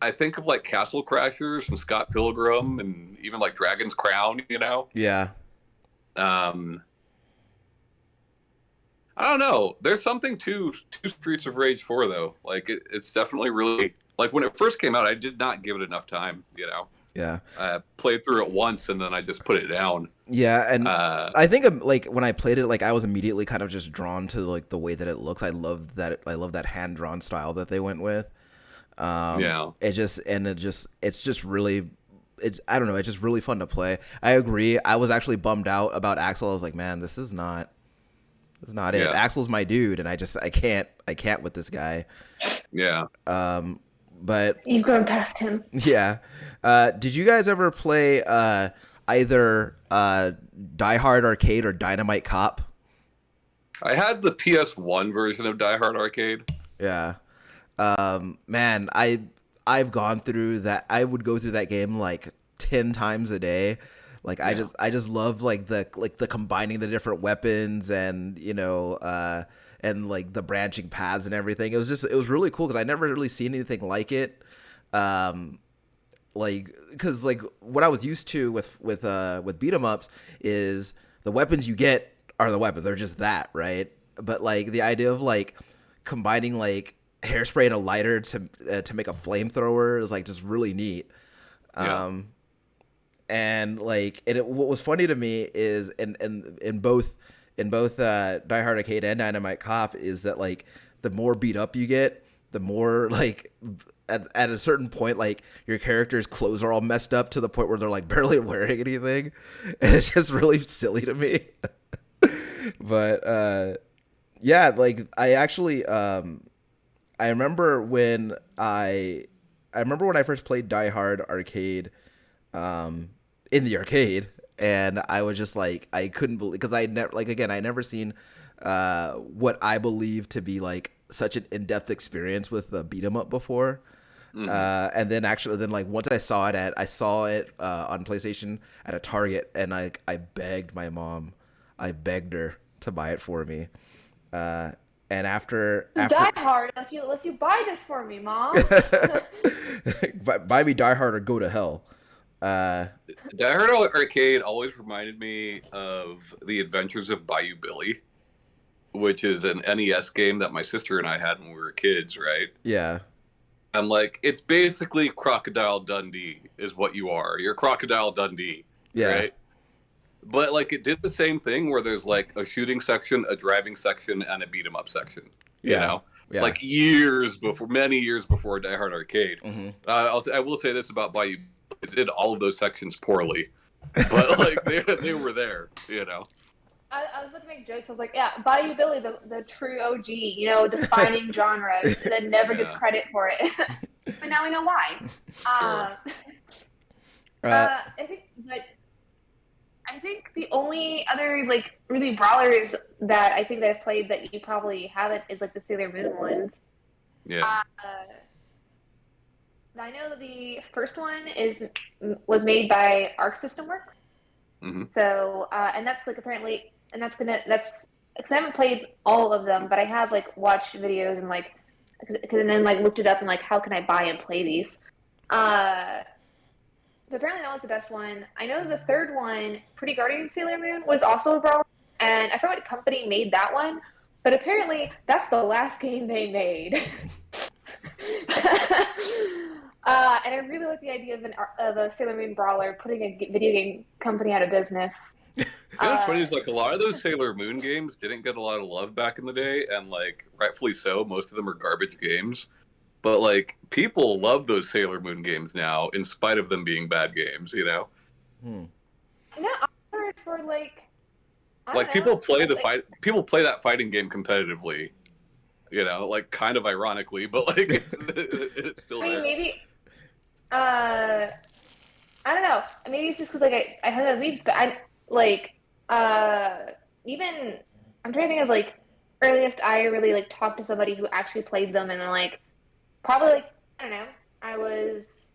I think of like Castle Crashers and Scott Pilgrim and even like Dragon's Crown, you know? Yeah. I don't know. There's something to Streets of Rage 4 though. Like it's definitely really, like when it first came out, I did not give it enough time, you know? Yeah. I played through it once and then I just put it down. Yeah, and I think like when I played it, like I was immediately kind of just drawn to like the way that it looks. I love that hand drawn style that they went with. Yeah. It's just really fun to play. I agree. I was actually bummed out about Axel. I was like, man, this is not it. Yeah. Axel's my dude, and I can't with this guy. Yeah. But you've grown past him. Yeah. Did you guys ever play either Die Hard Arcade or Dynamite Cop? I had the PS1 version of Die Hard Arcade. Yeah. Man, I've gone through that. I would go through that game like 10 times a day. Like I just love like the combining the different weapons and and like the branching paths and everything. It was really cool because I never really seen anything like it. Like because like what I was used to with beat 'em ups is the weapons you get are the weapons. They're just that, right? But like the idea of like combining like hairspray and a lighter to make a flamethrower is like just really neat. Yeah. And like what was funny to me is in both Die Hard Arcade and Dynamite Cop is that like the more beat up you get, the more like at a certain point like your character's clothes are all messed up to the point where they're like barely wearing anything, and it's just really silly to me. But yeah, like I actually I remember when I first played Die Hard Arcade, in the arcade, and I was just like, I couldn't believe, because I never, like, again, I never seen what I believe to be like such an in-depth experience with the beat 'em up before. And then like once I saw it on PlayStation at a Target, and I begged my mom, I begged her to buy it for me. And after Die Hard, unless you buy this for me, Mom. buy me Die Hard or go to hell. Die Hard Arcade always reminded me of The Adventures of Bayou Billy, which is an NES game that my sister and I had when we were kids, right? Yeah. And like, it's basically Crocodile Dundee is what you are. You're Crocodile Dundee, right? But like, it did the same thing where there's like a shooting section, a driving section, and a beat 'em up section. You know, like many years before Die Hard Arcade. I will say this about Bayou: it did all of those sections poorly, but like they were there. You know. I was about to make jokes. I was like, yeah, Bayou Billy, the true OG, you know, defining genres, and then never gets credit for it. But now we know why. Sure. I think the only other like really brawlers that I think that I've played that you probably haven't is like the Sailor Moon ones. Yeah. I know the first one was made by Arc System Works. So and that's like apparently. And that's because I haven't played all of them, but I have like watched videos and like, and then like looked it up and like, how can I buy and play these? But apparently that was the best one. I know the third one, Pretty Guardian Sailor Moon, was also a brawler, and I forget what company made that one, but apparently that's the last game they made. And I really like the idea of a Sailor Moon brawler putting a video game company out of business. You know what's funny is like a lot of those Sailor Moon games didn't get a lot of love back in the day, and like rightfully so. Most of them are garbage games, but like people love those Sailor Moon games now, in spite of them being bad games. You know. No, I heard for like. People play People play that fighting game competitively. You know, like kind of ironically, but like it's still. I mean, there. maybe. I don't know. Maybe it's just because like I had the leaps, but I. Like, even, I'm trying to think of, like, earliest I really, like, talked to somebody who actually played them, and, like, probably, like, I don't know, I was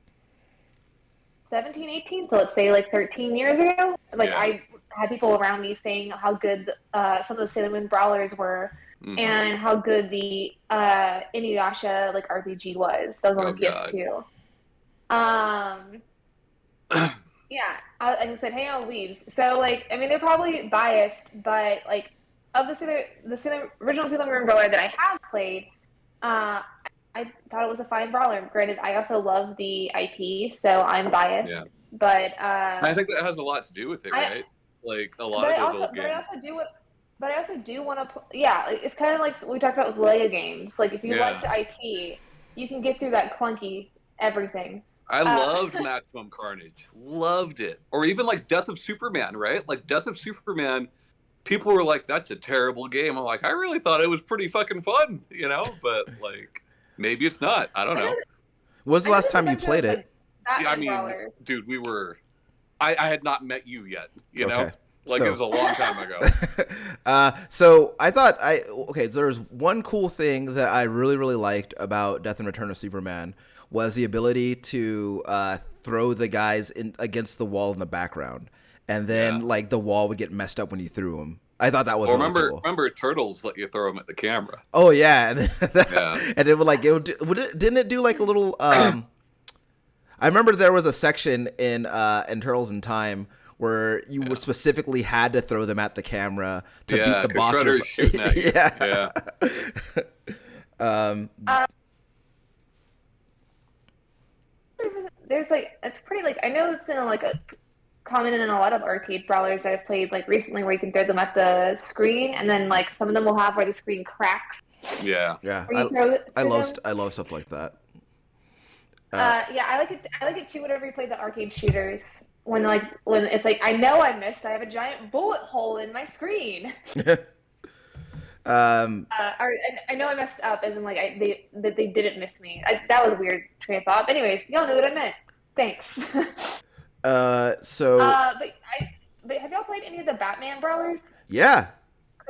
17, 18, so let's say, like, 13 years ago. Like, I had people around me saying how good some of the Sailor Moon Brawlers were, and how good the Inuyasha, like, RPG was. That was on PS2. Yeah, I said, hey, I'll leave. So, like, I mean, they're probably biased, but, like, of the original Sailor Moon brawler that I have played, I thought it was a fine brawler. Granted, I also love the IP, so I'm biased. Yeah. But I think that has a lot to do with it, right? Like, a lot of those old games. But I also do want to, yeah, it's kind of like we talked about with Lego games. Like, if you like the IP, you can get through that clunky everything. I loved Maximum Carnage. Loved it. Or even like Death of Superman, right? Like Death of Superman, people were like, that's a terrible game. I'm like, I really thought it was pretty fucking fun, you know? But like, maybe it's not. I don't know. When's the last time you played it? I mean, dude, I had not met you yet, you know? Like, it was a long time ago. So I thought there's one cool thing that I really, really liked about Death and Return of Superman was the ability to throw the guys in against the wall in the background, and then like the wall would get messed up when you threw them. I thought that was really cool. Remember Turtles let you throw them at the camera? Oh yeah, and it would like didn't it do like a little? I remember there was a section in Turtles in Time where you were specifically had to throw them at the camera to beat the boss. Shredder's shooting at you. There's like, it's pretty like, I know it's in like a common in a lot of arcade brawlers that I've played like recently where you can throw them at the screen, and then like some of them will have where the screen cracks. Yeah. I love stuff like that. I like it too whenever you play the arcade shooters. When it's like, I know I missed, I have a giant bullet hole in my screen. I know I messed up, as in like they didn't miss me. That was a weird train of thought. But anyways, y'all know what I meant. Thanks. So But have y'all played any of the Batman Brawlers? yeah,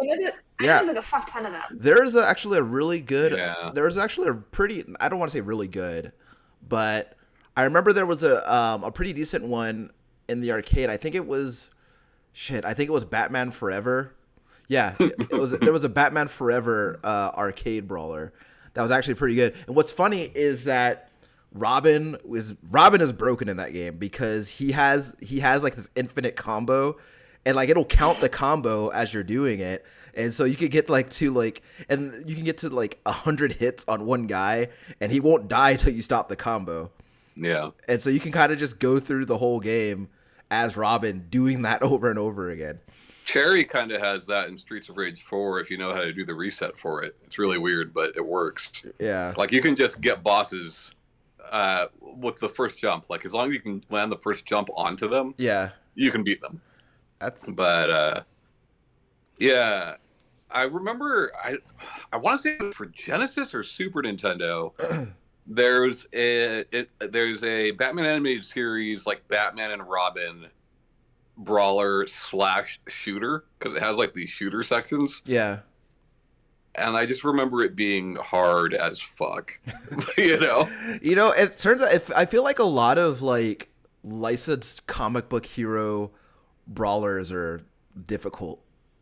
I know yeah. there's like a fuck ton of them. Actually a really good. Yeah. There's actually a pretty. I don't want to say really good, but I remember there was a pretty decent one in the arcade. I think it was shit. I think it was Batman Forever. Yeah, it was. There was a Batman Forever arcade brawler that was actually pretty good. And what's funny is that Robin is broken in that game because he has like this infinite combo, and like it'll count the combo as you're doing it. And so you could get and you can get to like 100 hits on one guy, and he won't die till you stop the combo. Yeah. And so you can kind of just go through the whole game as Robin doing that over and over again. Cherry kind of has that in Streets of Rage 4 if you know how to do the reset for it. It's really weird, but it works. Yeah. Like you can just get bosses with the first jump. Like as long as you can land the first jump onto them, Yeah. you can beat them. But yeah, I remember I want to say it was for Genesis or Super Nintendo. There's a Batman animated series like Batman and Robin brawler / shooter because it has like these shooter sections. Yeah. And I just remember it being hard as fuck. You know, it turns out I feel like a lot of like licensed comic book hero brawlers are difficult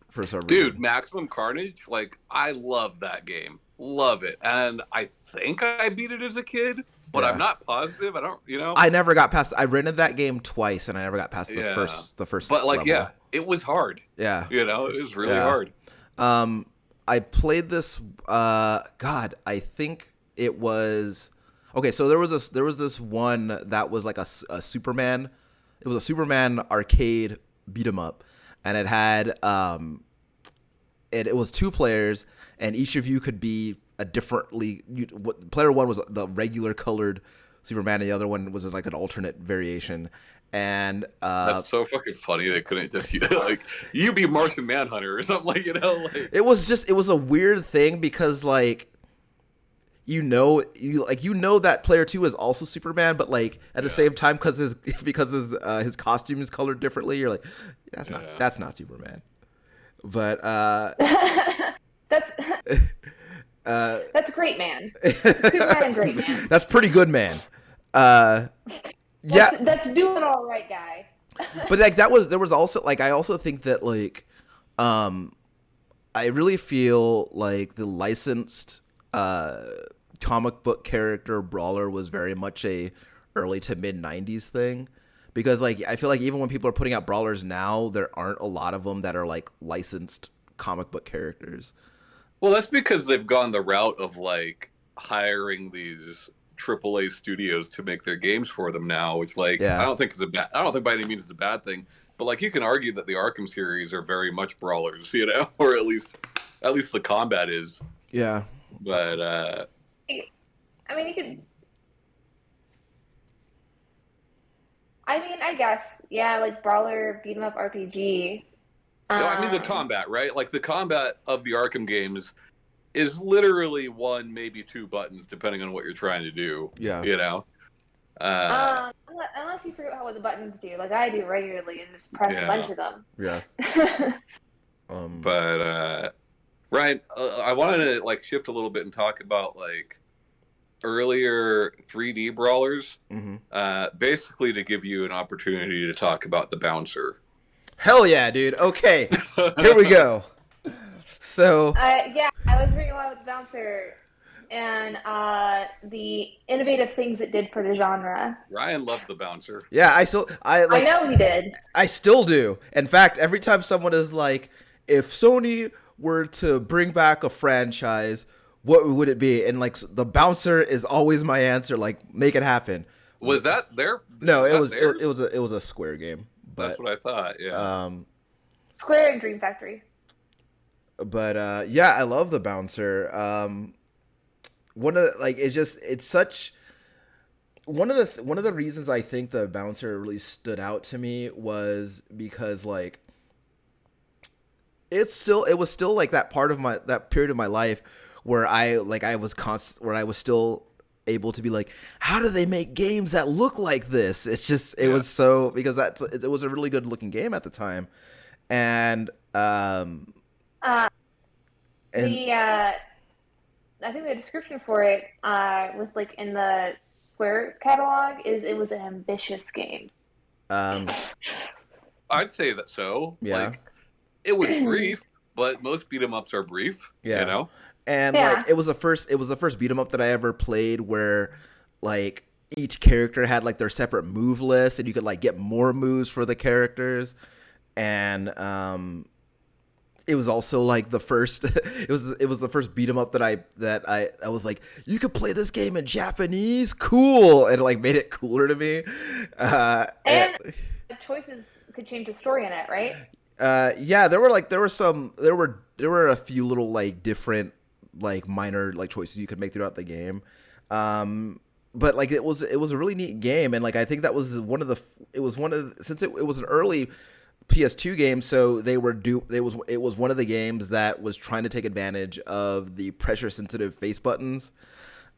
for some reason. Dude, Maximum Carnage, like I love that game. Love it. And I think I beat it as a kid, but I'm not positive. I don't, I never got past. I rented that game twice, and I never got past the first. But like, level. yeah, it was hard. Yeah, it was really hard. I played this. God, I think it was. Okay, so there was this one that was like a Superman. It was a Superman arcade beat 'em up, and it had it was 2 players, and each of you could be a differently. Player 1 was the regular colored Superman, and the other one was like an alternate variation. And that's so fucking funny. They couldn't just like you be Martian Manhunter or something like like. It was a weird thing because like that player 2 is also Superman, but like at the same time because his costume is colored differently, you're like that's not Superman. But that's great, man. Superman and great man. That's pretty good, man. That's doing all right, guy. But like there was also like I also think that like I really feel like the licensed comic book character brawler was very much a early to mid 90s thing, because like I feel like even when people are putting out brawlers now, there aren't a lot of them that are like licensed comic book characters. Well, that's because they've gone the route of like hiring these AAA studios to make their games for them now, which like I don't think by any means is a bad thing. But like you can argue that the Arkham series are very much brawlers, or at least the combat is. Yeah. But I mean, you could. I mean, I guess, yeah, like brawler beat 'em up RPG. No, I mean the combat, right? Like the combat of the Arkham games is literally 1, maybe 2 buttons, depending on what you're trying to do. Yeah. Unless you forget what the buttons do, like I do regularly, and just press a bunch of them. Yeah. But Ryan, I wanted to like shift a little bit and talk about like earlier 3D brawlers, basically to give you an opportunity to talk about the bouncer. Hell yeah, dude. Okay, here we go. So yeah, I was reading a lot with the bouncer and the innovative things it did for the genre. Ryan loved the bouncer. Yeah, I know he did. I still do. In fact, every time someone is like, if Sony were to bring back a franchise, what would it be? And like the bouncer is always my answer. Like, make it happen. Was that there? No, it was a Square game. But, that's what I thought. Yeah. Square and Dream Factory. But yeah, I love the bouncer. One of the reasons I think the bouncer really stood out to me was because like it was still like that period of my life where I was still able to be like, how do they make games that look like this? It's just it was so, because it was a really good looking game at the time, and I think the description for it was like in the Square catalog it was an ambitious game. I'd say that so. Yeah. Like, it was brief, but most beat 'em ups are brief. Yeah. You know? And like it was the first beat 'em up that I ever played where like each character had like their separate move list, and you could like get more moves for the characters. And it was also like the first it was the first beat 'em up that I was like, you could play this game in Japanese, cool, and it like made it cooler to me. And the choices could change the story in it, right? Yeah, there were a few little like different like minor like choices you could make throughout the game. But like it was a really neat game, and like I think that was since it was an early PS2 game, so it was one of the games that was trying to take advantage of the pressure sensitive face buttons.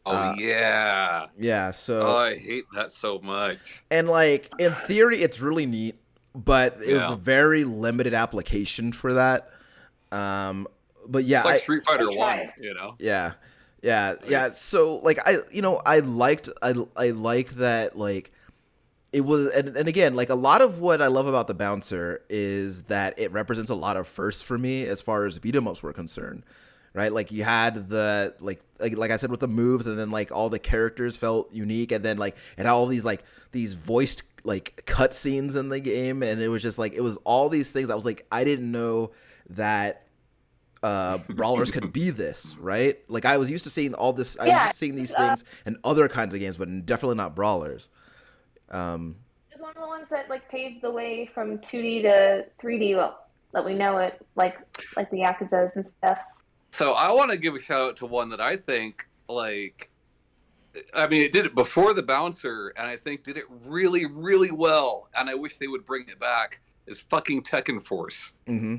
Oh yeah. Yeah, so I hate that so much. And like in theory it's really neat, but it was a very limited application for that. But yeah, it's like Street Fighter 1, you know. Yeah. So like I liked that like it was, and again, like a lot of what I love about the Bouncer is that it represents a lot of firsts for me as far as beat 'em ups were concerned, right? Like you had the like I said with the moves, and then like all the characters felt unique, and then like it had all these voiced like cutscenes in the game, and it was just like it was all these things that was like I didn't know that Brawlers could be this, right? Like I was used to seeing all this, I was used to seeing these things in other kinds of games, but definitely not Brawlers. It was one of the ones that like paved the way from 2D to 3D, that we know it, like the Yakuzas and stuff. So I want to give a shout out to one that I think like, I mean, it did it before the Bouncer, and I think did it really, really well, and I wish they would bring it back. Is fucking Tekken Force. Mm-hmm.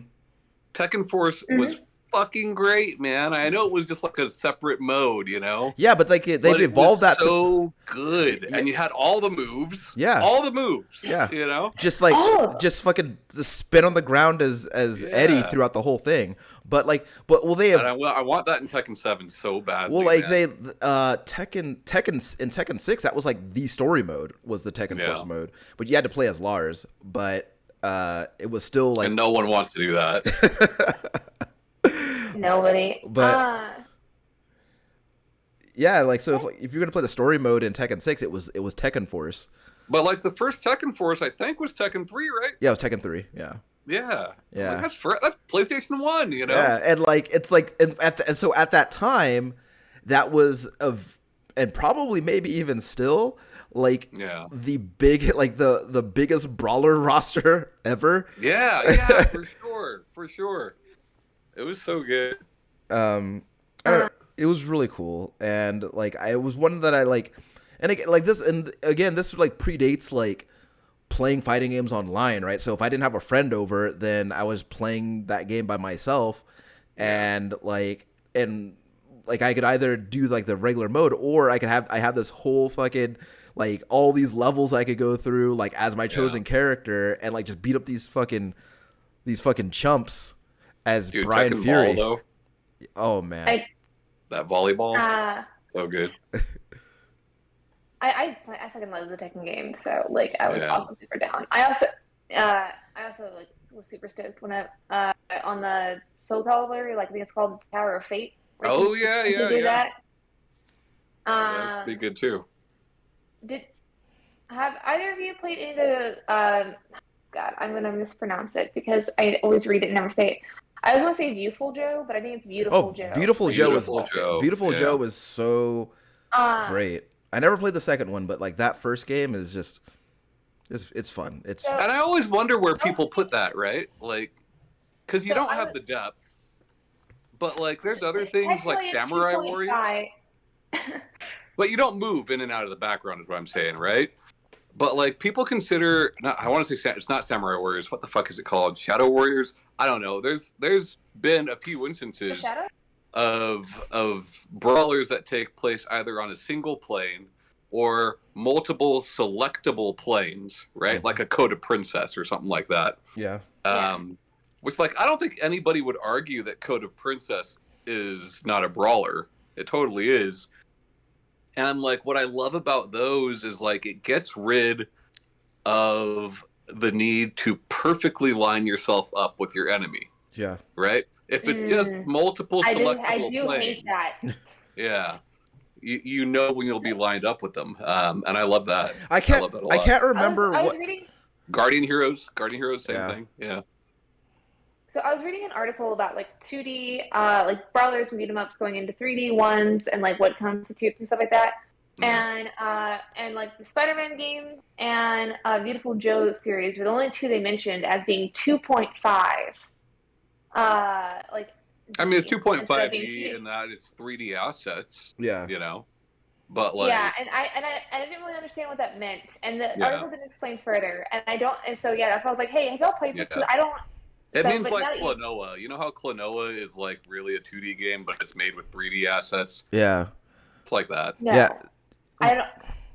Tekken Force was fucking great, man. I know it was just like a separate mode, you know. Yeah, but like they've evolved that so good, and you had all the moves. Yeah, all the moves. Yeah, you know, just like just fucking spin on the ground as Eddie throughout the whole thing. But they have. I want that in Tekken 7 so badly. Well, like man. Tekken 6, that was like the story mode was the Tekken Force mode, but you had to play as Lars. But it was still like, and no one wants to do that. Nobody. But yeah, like so if you're gonna play the story mode in Tekken 6, it was Tekken Force. But like the first Tekken Force, I think was Tekken 3, right? Yeah, it was Tekken 3. Yeah. Yeah. Yeah. Like, that's PlayStation 1, you know. Yeah, and like it's like and so at that time, that was and probably maybe even still like the biggest brawler roster ever. Yeah, for sure. It was so good. I don't know, it was really cool, and like I was one that I like, and again, like this, and again, this like predates like playing fighting games online, right? So if I didn't have a friend over, then I was playing that game by myself, and I could either do like the regular mode, or I have this whole fucking like all these levels I could go through like as my chosen character, and like just beat up these fucking chumps as Brian Tekken Fury. Ball, though. Oh man, that volleyball, so good. I fucking love the Tekken game, so like I was also super down. I also like was super stoked when I on the Soul Calibur, like I think it's called Tower of Fate. Oh yeah. That. That's pretty good too. Have either of you played into God, I'm gonna mispronounce it because I always read it and never say it. I was gonna say Beautiful Joe, but I think it's Beautiful Joe. Beautiful Joe is so great. I never played the second one, but like that first game is just it's fun. And I always wonder where people put that, right? Like, because you don't have the depth, but like there's other things like Samurai Warriors. But you don't move in and out of the background, is what I'm saying, right? But like people consider, I want to say it's not Samurai Warriors. What the fuck is it called? Shadow Warriors. I don't know. There's been a few instances of brawlers that take place either on a single plane or multiple selectable planes, right? Like a Code of Princess or something like that. Yeah. Which, like, I don't think anybody would argue that Code of Princess is not a brawler. It totally is. And, like, what I love about those is, like, it gets rid of the need to perfectly line yourself up with your enemy. Yeah. Right? If it's just multiple selectable I do planes, hate that. Yeah. You know when you'll be lined up with them. And I love that. I can't remember I was what... reading... Guardian Heroes, same thing. Yeah. So I was reading an article about like 2D, like brawlers and beat 'em ups going into 3D ones and like what constitutes and stuff like that. Yeah. And like the Spider-Man game and Beautiful Joe series were the only two they mentioned as being 2.5. Like, I mean, it's 2.5D in that it's 3D assets. Yeah. You know, but like. Yeah, and I didn't really understand what that meant, and the article didn't explain further, and so that's why I was like, hey, have y'all played this? Because I don't. It means like Klonoa. You know how Klonoa is like really a 2D game, but it's made with 3D assets? Yeah. It's like that. Yeah. I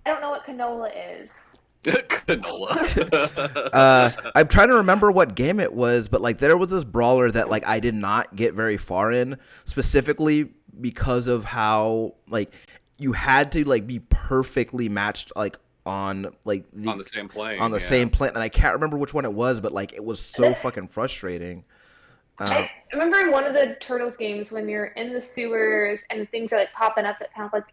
don't know what canola is. Canola. I'm trying to remember what game it was, but like there was this brawler that like I did not get very far in, specifically because of how like you had to like be perfectly matched like on like on the same plane. On the same plane, and I can't remember which one it was, but like it was so fucking frustrating. I remember in one of the Turtles games when you're in the sewers and things are like popping up that kind of like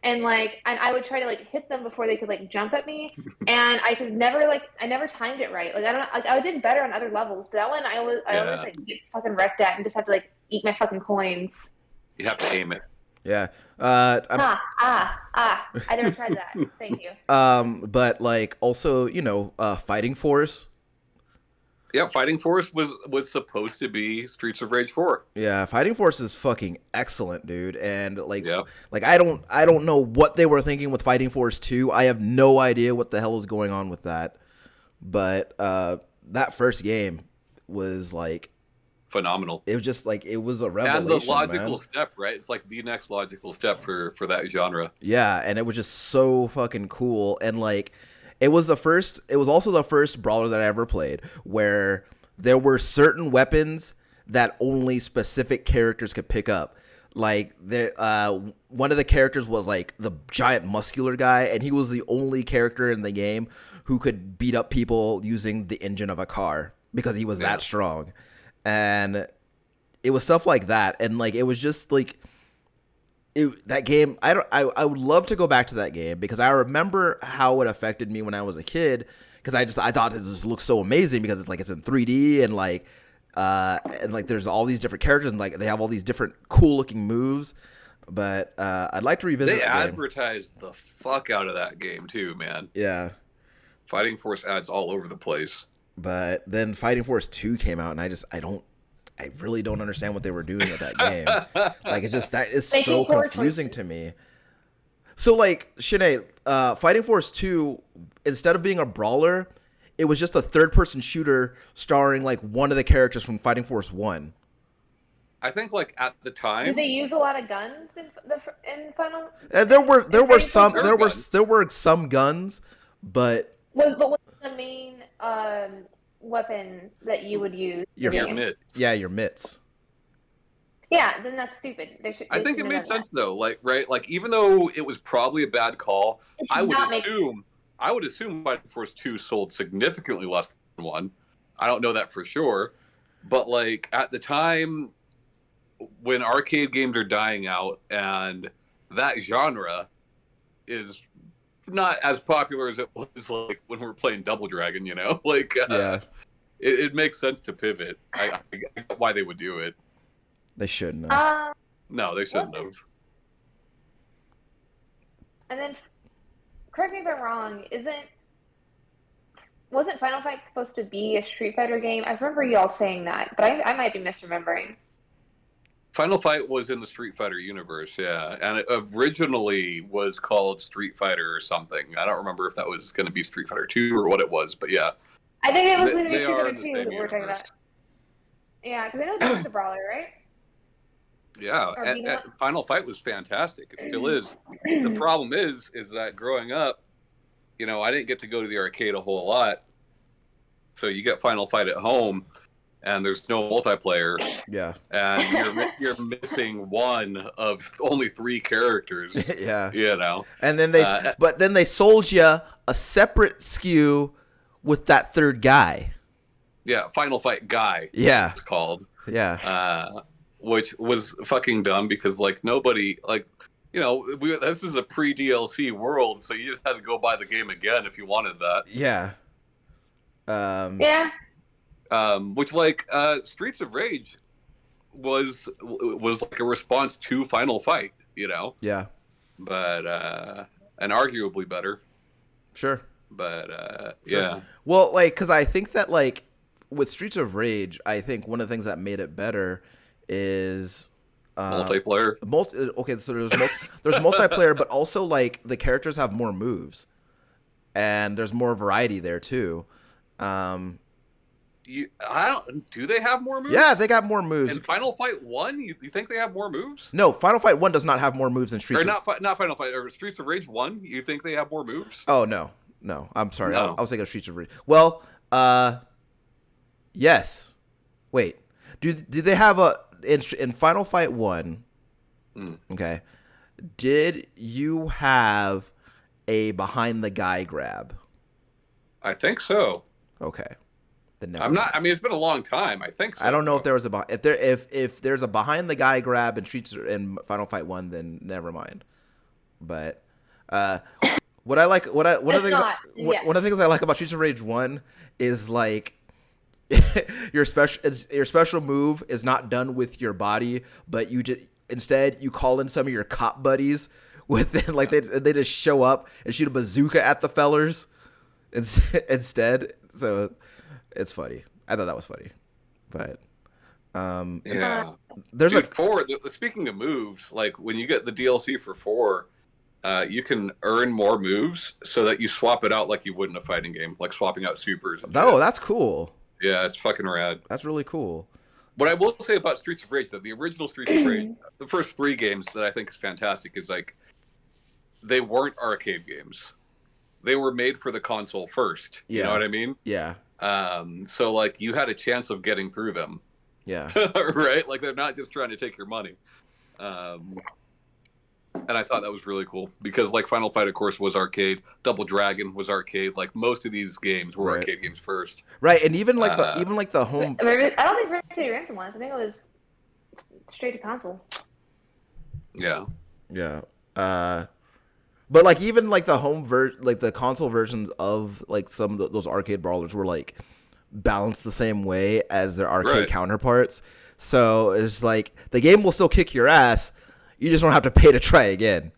and I would try to like hit them before they could like jump at me, and I could never I never timed it right. Like I don't know, I did better on other levels, but that one I always like get fucking wrecked at and just have to like eat my fucking coins. You have to aim it. Yeah. I never tried that. Thank you. But like also, you know, Fighting Force. Yeah, Fighting Force was supposed to be Streets of Rage 4. Yeah, Fighting Force is fucking excellent, dude. And like I don't know what they were thinking with Fighting Force 2. I have no idea what the hell is going on with that. But that first game was like phenomenal. It was just like it was a revelation. And the logical step, right? It's like the next logical step for that genre. Yeah, and it was just so fucking cool. And like it was also the first brawler that I ever played where there were certain weapons that only specific characters could pick up. Like one of the characters was like the giant muscular guy, and he was the only character in the game who could beat up people using the engine of a car because he was that strong. And it was stuff like that, and like it was just like that game. I would love to go back to that game because I remember how it affected me when I was a kid. Because I thought it just looked so amazing because it's like it's in 3D and like there's all these different characters and like they have all these different cool looking moves. But I'd like to revisit. They advertised the fuck out of that game too, man. Yeah, Fighting Force ads all over the place. But then Fighting Force 2 came out, and I really don't understand what they were doing with that game. Like, it's so confusing to me. So, like, Shanae, Fighting Force 2, instead of being a brawler, it was just a third-person shooter starring, like, one of the characters from Fighting Force 1. I think, like, at the time... Did they use a lot of guns in Final? There were some guns, but... What's the main weapon that you would use? Your mitts. Yeah, your mitts. Yeah, then that's stupid. I think it made sense though. Like, right? Like, even though it was probably a bad call, I would assume Fighting Force 2 sold significantly less than 1. I don't know that for sure, but like at the time when arcade games are dying out and that genre is not as popular as it was like when we were playing Double Dragon, you know, like it makes sense to pivot. I get why they would do it. They shouldn't have. No, they shouldn't have. And then, correct me if I'm wrong, wasn't Final Fight supposed to be a Street Fighter game? I remember y'all saying that, but I might be misremembering. Final Fight was in the Street Fighter universe, yeah. And it originally was called Street Fighter or something. I don't remember if that was going to be Street Fighter 2 or what it was, but yeah. I think it was going to be They Street are Fighter in the 2 same that we're talking universe. about. Yeah, because I know Tekken's a brawler, right? Yeah, and Final Fight was fantastic. It still is. The problem is that growing up, you know, I didn't get to go to the arcade a whole lot. So you get Final Fight at home, and there's no multiplayer. Yeah. And you're missing one of only 3 characters. Yeah. You know. And then they sold you a separate SKU with that third guy. Yeah, Final Fight Guy. Yeah. It's called. Yeah. Which was fucking dumb because like nobody like, you know, this is a pre-DLC world, so you just had to go buy the game again if you wanted that. Yeah. Yeah. Which like Streets of Rage was like a response to Final Fight, you know. Yeah. But and arguably better. Sure. But sure. Yeah. Well, like, because I think that like with Streets of Rage, I think one of the things that made it better is multiplayer. Okay, so there's multiplayer, but also like the characters have more moves, and there's more variety there too. Do they have more moves? Yeah, they got more moves. In Final Fight 1, you think they have more moves? No, Final Fight 1 does not have more moves than Streets. Or not Final Fight, or Streets of Rage 1. You think they have more moves? Oh no, I'm sorry. No. I was thinking of Streets of Rage. Well, yes. Wait, do they have in Final Fight 1? Okay, did you have a behind the guy grab? I think so. Okay. I'm not. I mean, it's been a long time. I think so. I don't know if there was if there's a behind the guy grab in Final Fight 1, then never mind. But one of the things I like about Streets of Rage 1 is like your special move is not done with your body, but instead you call in some of your cop buddies like they just show up and shoot a bazooka at the fellers instead. So it's funny. I thought that was funny, but yeah. There's Dude, 4. Speaking of moves, like when you get the DLC for 4, you can earn more moves so that you swap it out like you would in a fighting game, like swapping out supers. Oh, that's cool. Yeah, it's fucking rad. That's really cool. What I will say about Streets of Rage, that the original Streets of Rage, the first 3 games that I think is fantastic, is like they weren't arcade games. They were made for the console first. Yeah. You know what I mean? Yeah. So like you had a chance of getting through them. Yeah. Right? Like they're not just trying to take your money. And I thought that was really cool because like Final Fight, of course, was arcade. Double Dragon was arcade. Like most of these games were arcade games first. Right, and even like the home. I don't think Red City Ransom was. I think it was straight to console. Yeah. Yeah. But like even like the like the console versions of like some of those arcade brawlers were like balanced the same way as their arcade counterparts. So it's like the game will still kick your ass. You just don't have to pay to try again.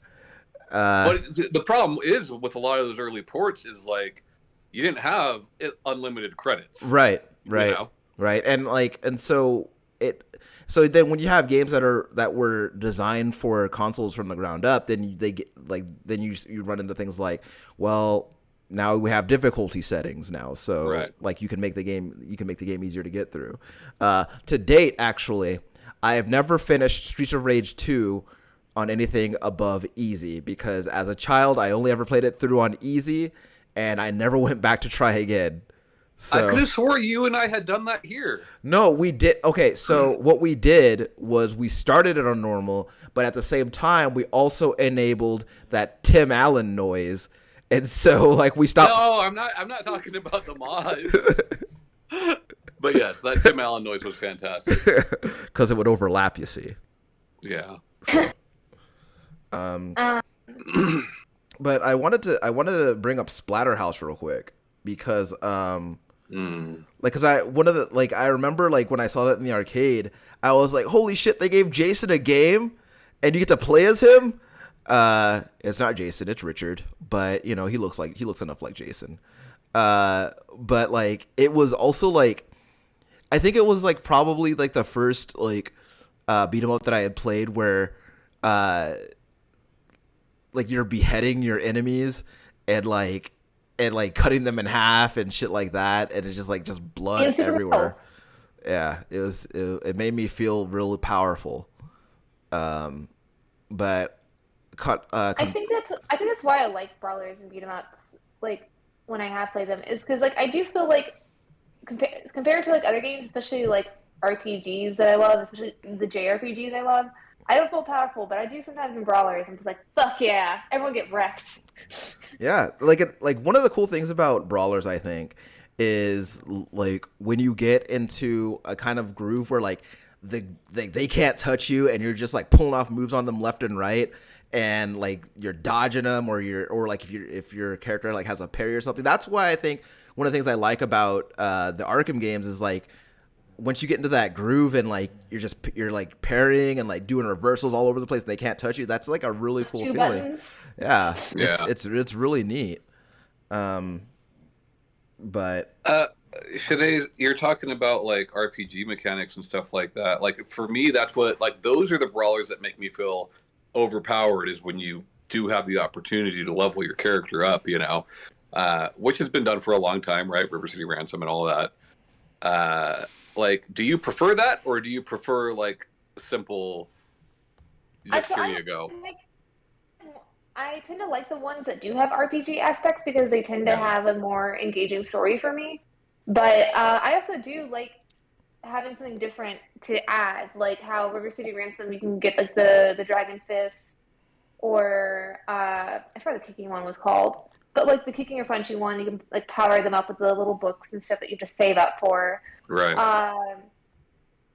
But the problem is with a lot of those early ports is like you didn't have unlimited credits. Right. You know? Right. And so then when you have games that were designed for consoles from the ground up, then you run into things like, well, now we have difficulty settings now, so like you can make the game easier to get through. To date, actually, I have never finished Streets of Rage 2 on anything above easy because as a child I only ever played it through on easy, and I never went back to try again. So, I could have swore you and I had done that here. No, we did. Okay, so what we did was we started it on normal, but at the same time, we also enabled that Tim Allen noise, and so like we stopped. No, I'm not talking about the mods. But yes, that Tim Allen noise was fantastic because it would overlap. You see. Yeah. But I wanted to bring up Splatterhouse real quick because because I remember like when I saw that in the arcade, I was like, holy shit, they gave Jason a game and you get to play as him. It's not Jason, it's Richard, but you know, he looks enough like Jason. But like it was also like I think it was like probably like the first like beat 'em up that I had played where like you're beheading your enemies and like and like cutting them in half and shit like that, and it's just blood everywhere. Yeah, it made me feel really powerful. But I think that's why I like brawlers and beat 'em ups. Like when I have played them, is because like I do feel like compared to like other games, especially like RPGs that I love, especially the JRPGs I love, I don't feel powerful, but I do sometimes in brawlers. I'm just like, fuck yeah, everyone get wrecked. Yeah, like one of the cool things about brawlers, I think, is like when you get into a kind of groove where like they can't touch you, and you're just like pulling off moves on them left and right, and like you're dodging them, or like if your character like has a parry or something. That's why I think one of the things I like about the Arkham games is like once you get into that groove and like you're like parrying and like doing reversals all over the place and they can't touch you. That's like a really cool feeling. Buttons. Yeah. Yeah. It's really neat. But Sinead, you're talking about like RPG mechanics and stuff like that. Like for me, that's what like those are the brawlers that make me feel overpowered. Is when you do have the opportunity to level your character up, which has been done for a long time, right? River City Ransom and all that. Like, do you prefer that, or do you prefer like simple? Just here you go. I tend to like the ones that do have RPG aspects because they tend to have a more engaging story for me. But I also do like having something different to add, like how River City Ransom you can get like the Dragon Fist, or I forgot what the kicking one was called. But like the kicking or punching one, you can like power them up with the little books and stuff that you have to save up for. Right. I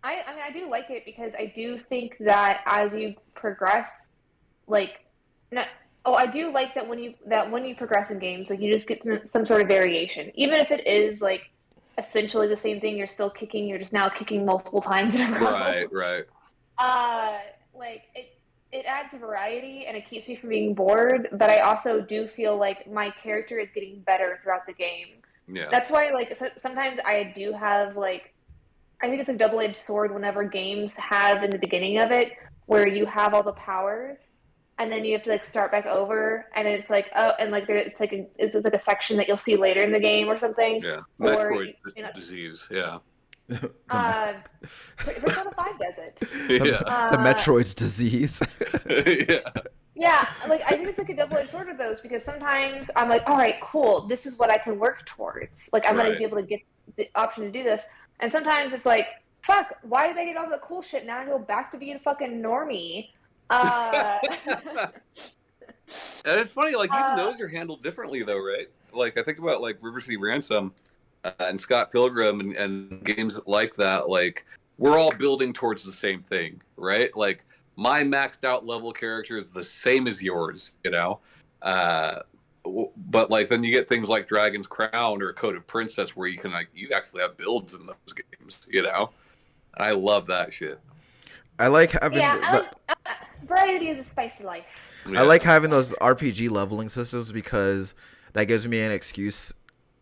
mean I do like it because I do think that as you progress, I do like that when you progress in games, like you just get some sort of variation, even if it is like essentially the same thing. You're still kicking. You're just now kicking multiple times in a row. Right. Like it adds variety and it keeps me from being bored, but I also do feel like my character is getting better throughout the game. Yeah. That's why, like, sometimes I do have, like, I think it's a double-edged sword whenever games have in the beginning of it, where you have all the powers, and then you have to, like, start back over, and it's like, oh, and, like, it's like a section that you'll see later in the game or something. Yeah. Metroid disease, yeah. Persona 5 does it. Yeah. The Metroid's disease. Yeah. Yeah, like I think it's like a double-edged sword of those because sometimes I'm like, all right, cool, this is what I can work towards. Like I'm gonna be able to get the option to do this, and sometimes it's like, fuck, why did I get all the cool shit? Now I go back to being fucking normie. And it's funny, like even those are handled differently, though, right? Like I think about like River City Ransom and Scott Pilgrim and games like that. Like we're all building towards the same thing, right? Like my maxed out level character is the same as yours, but like then you get things like Dragon's Crown or Code of Princess where you can you actually have builds in those games, I love that shit. I like having variety is a spice of life. Yeah. I like having those RPG leveling systems because that gives me an excuse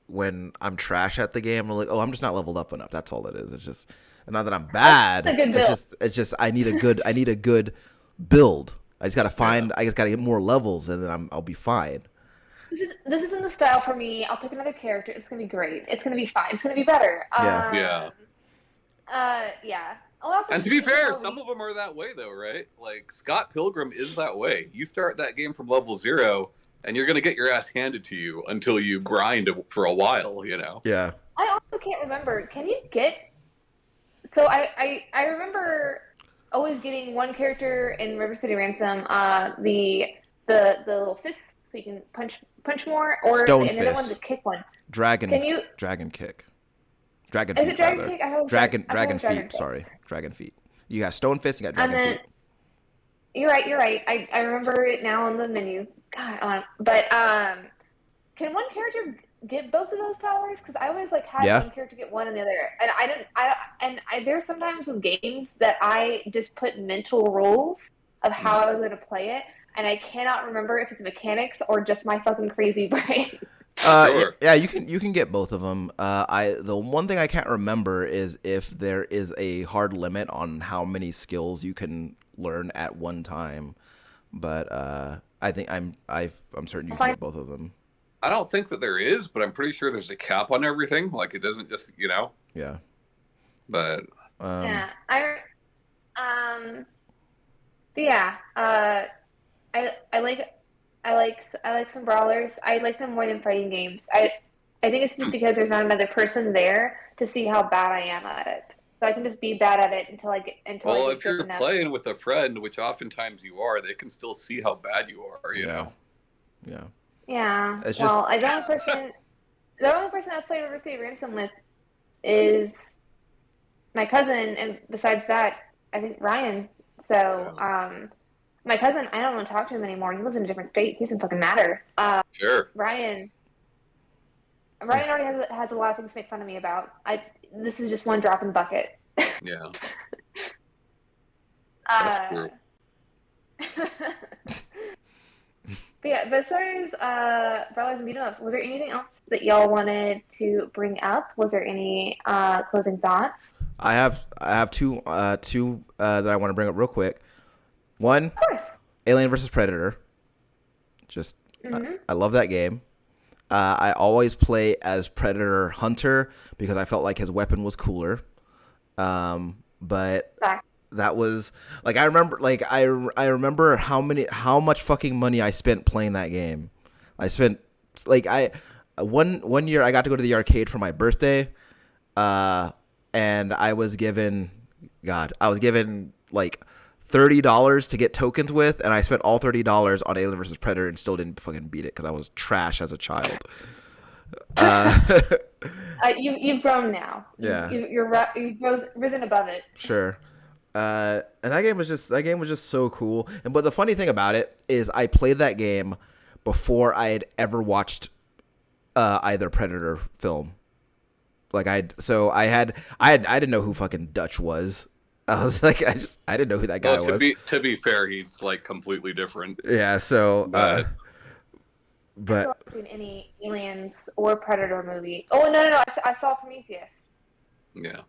when I'm trash at the game. I'm like, oh, I'm just not leveled up enough. That's all it is. It's just not that I'm bad. It's just I need a good build. I just gotta get more levels and then I'll be fine. This isn't the style for me. I'll pick another character. It's gonna be great. It's gonna be fine. It's gonna be better. Yeah. Also, and to be fair, some of them are that way though, right? Like Scott Pilgrim is that way. You start that game from level 0 and you're gonna get your ass handed to you until you grind for a while, Yeah. I also can't remember. Can you get? So I remember always getting one character in River City Ransom, the little fist, so you can punch more, or Stone another fist. one, the kick one. Dragon kick. Dragon feet. Is it dragon kick? Dragon feet. Sorry, dragon feet. You got stone fist. You got dragon feet. You're right. I remember it now on the menu. God, but can one character get both of those powers? Because I always like had one character get one and the other, and there's sometimes with games that I just put mental rules of how I was going to play it, and I cannot remember if it's mechanics or just my fucking crazy brain. Sure. Yeah, you can get both of them. The one thing I can't remember is if there is a hard limit on how many skills you can learn at one time, but I think I'm certain you can get both of them. I don't think that there is, but I'm pretty sure there's a cap on everything. Like, it doesn't just, Yeah. But yeah, but yeah, I like some brawlers. I like them more than fighting games. I think it's just because there's not another person there to see how bad I am at it. So I can just be bad at it until I get if good you're enough. playing with a friend, which oftentimes you are, they can still see how bad you are. You know. Yeah. Yeah. It's well, just... the only person I've played Overstay Ransom with is my cousin, and besides that, I think Ryan. So, my cousin, I don't want to talk to him anymore. He lives in a different state. He doesn't fucking matter. Sure. Ryan already has a lot of things to make fun of me about. This is just one drop in the bucket. Yeah. That's true. But as far as Brawlers and Beat-em-ups, was there anything else that y'all wanted to bring up? Was there any closing thoughts? I have two that I want to bring up real quick. One, of course, Alien vs. Predator. Just I love that game. I always play as Predator Hunter because I felt like his weapon was cooler. But that was like I remember how much fucking money I spent playing that game. I spent one year I got to go to the arcade for my birthday, and I was given like $30 to get tokens with, and I spent all $30 on Alien vs. Predator and still didn't fucking beat it because I was trash as a child. You've grown now. Yeah, you've risen above it. Sure. And that game was just so cool. But the funny thing about it is I played that game before I had ever watched either Predator film. Like I didn't know who fucking Dutch was. I was like, I didn't know who that guy was. To be fair, he's like completely different. Yeah. So, but I still haven't seen any Aliens or Predator movie. Oh no! I saw Prometheus. Yeah.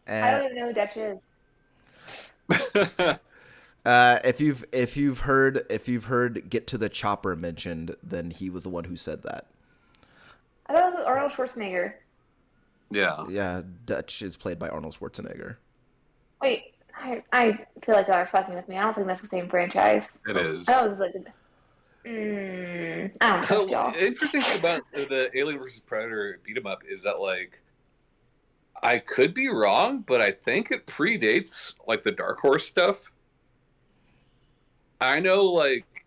And I don't even know who Dutch is. If you've heard Get to the Chopper mentioned, then he was the one who said that. I thought it was Arnold Schwarzenegger. Yeah. Yeah, Dutch is played by Arnold Schwarzenegger. Wait, I feel like y'all are fucking with me. I don't think that's the same franchise. It is. I was like, I don't know. Y'all. Interesting thing about the Alien vs. Predator beat 'em up is that like I could be wrong, but I think it predates like the Dark Horse stuff. I know like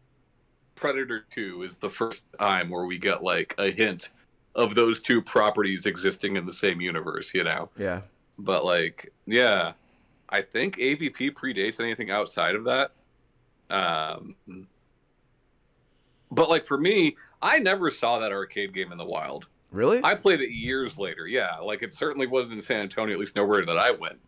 Predator 2 is the first time where we get like a hint of those two properties existing in the same universe, Yeah. But like, yeah, I think AVP predates anything outside of that. But like for me, I never saw that arcade game in the wild. Really? I played it years later. Yeah, like it certainly wasn't in San Antonio, at least nowhere that I went,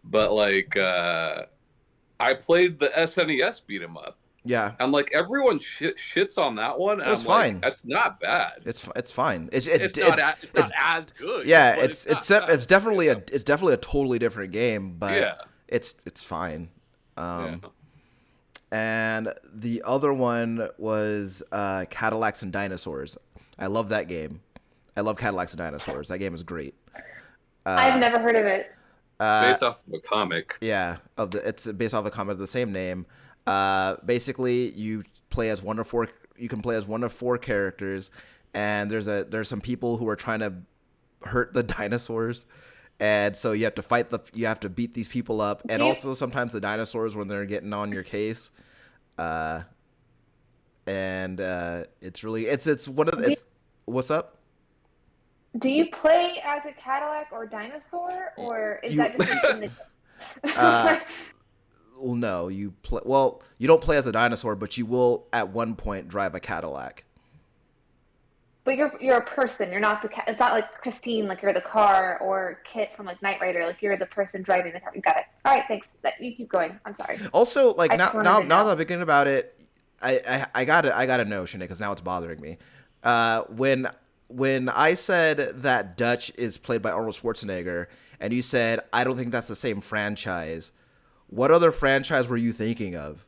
But like, I played the SNES beat 'em up. Yeah. And like everyone shits on that one. And it's I'm fine. Like, that's not bad. It's fine. It's not as good. Yeah, it's definitely a totally different game, but yeah. It's fine. And the other one was Cadillacs and Dinosaurs. I love that game. I love Cadillacs and Dinosaurs. That game is great. I've never heard of it. Based off of a comic. Yeah, it's based off a comic of the same name. Basically, you can play as one of four characters, and there's some people who are trying to hurt the dinosaurs, and so you have to beat these people up, and also sometimes the dinosaurs when they're getting on your case, and it's really it's one of the, what's up? Do you play as a Cadillac or dinosaur, or is that just in the? Well, no, you play. Well, you don't play as a dinosaur, but you will at one point drive a Cadillac. But you're a person. You're not the. It's not like Christine, like you're the car, or Kit from like Knight Rider, like you're the person driving the car. You got it. All right, thanks. You keep going. I'm sorry. Also, like now that I'm thinking about it, I gotta know, Shanae, because now it's bothering me. When I said that Dutch is played by Arnold Schwarzenegger, and you said I don't think that's the same franchise. What other franchise were you thinking of?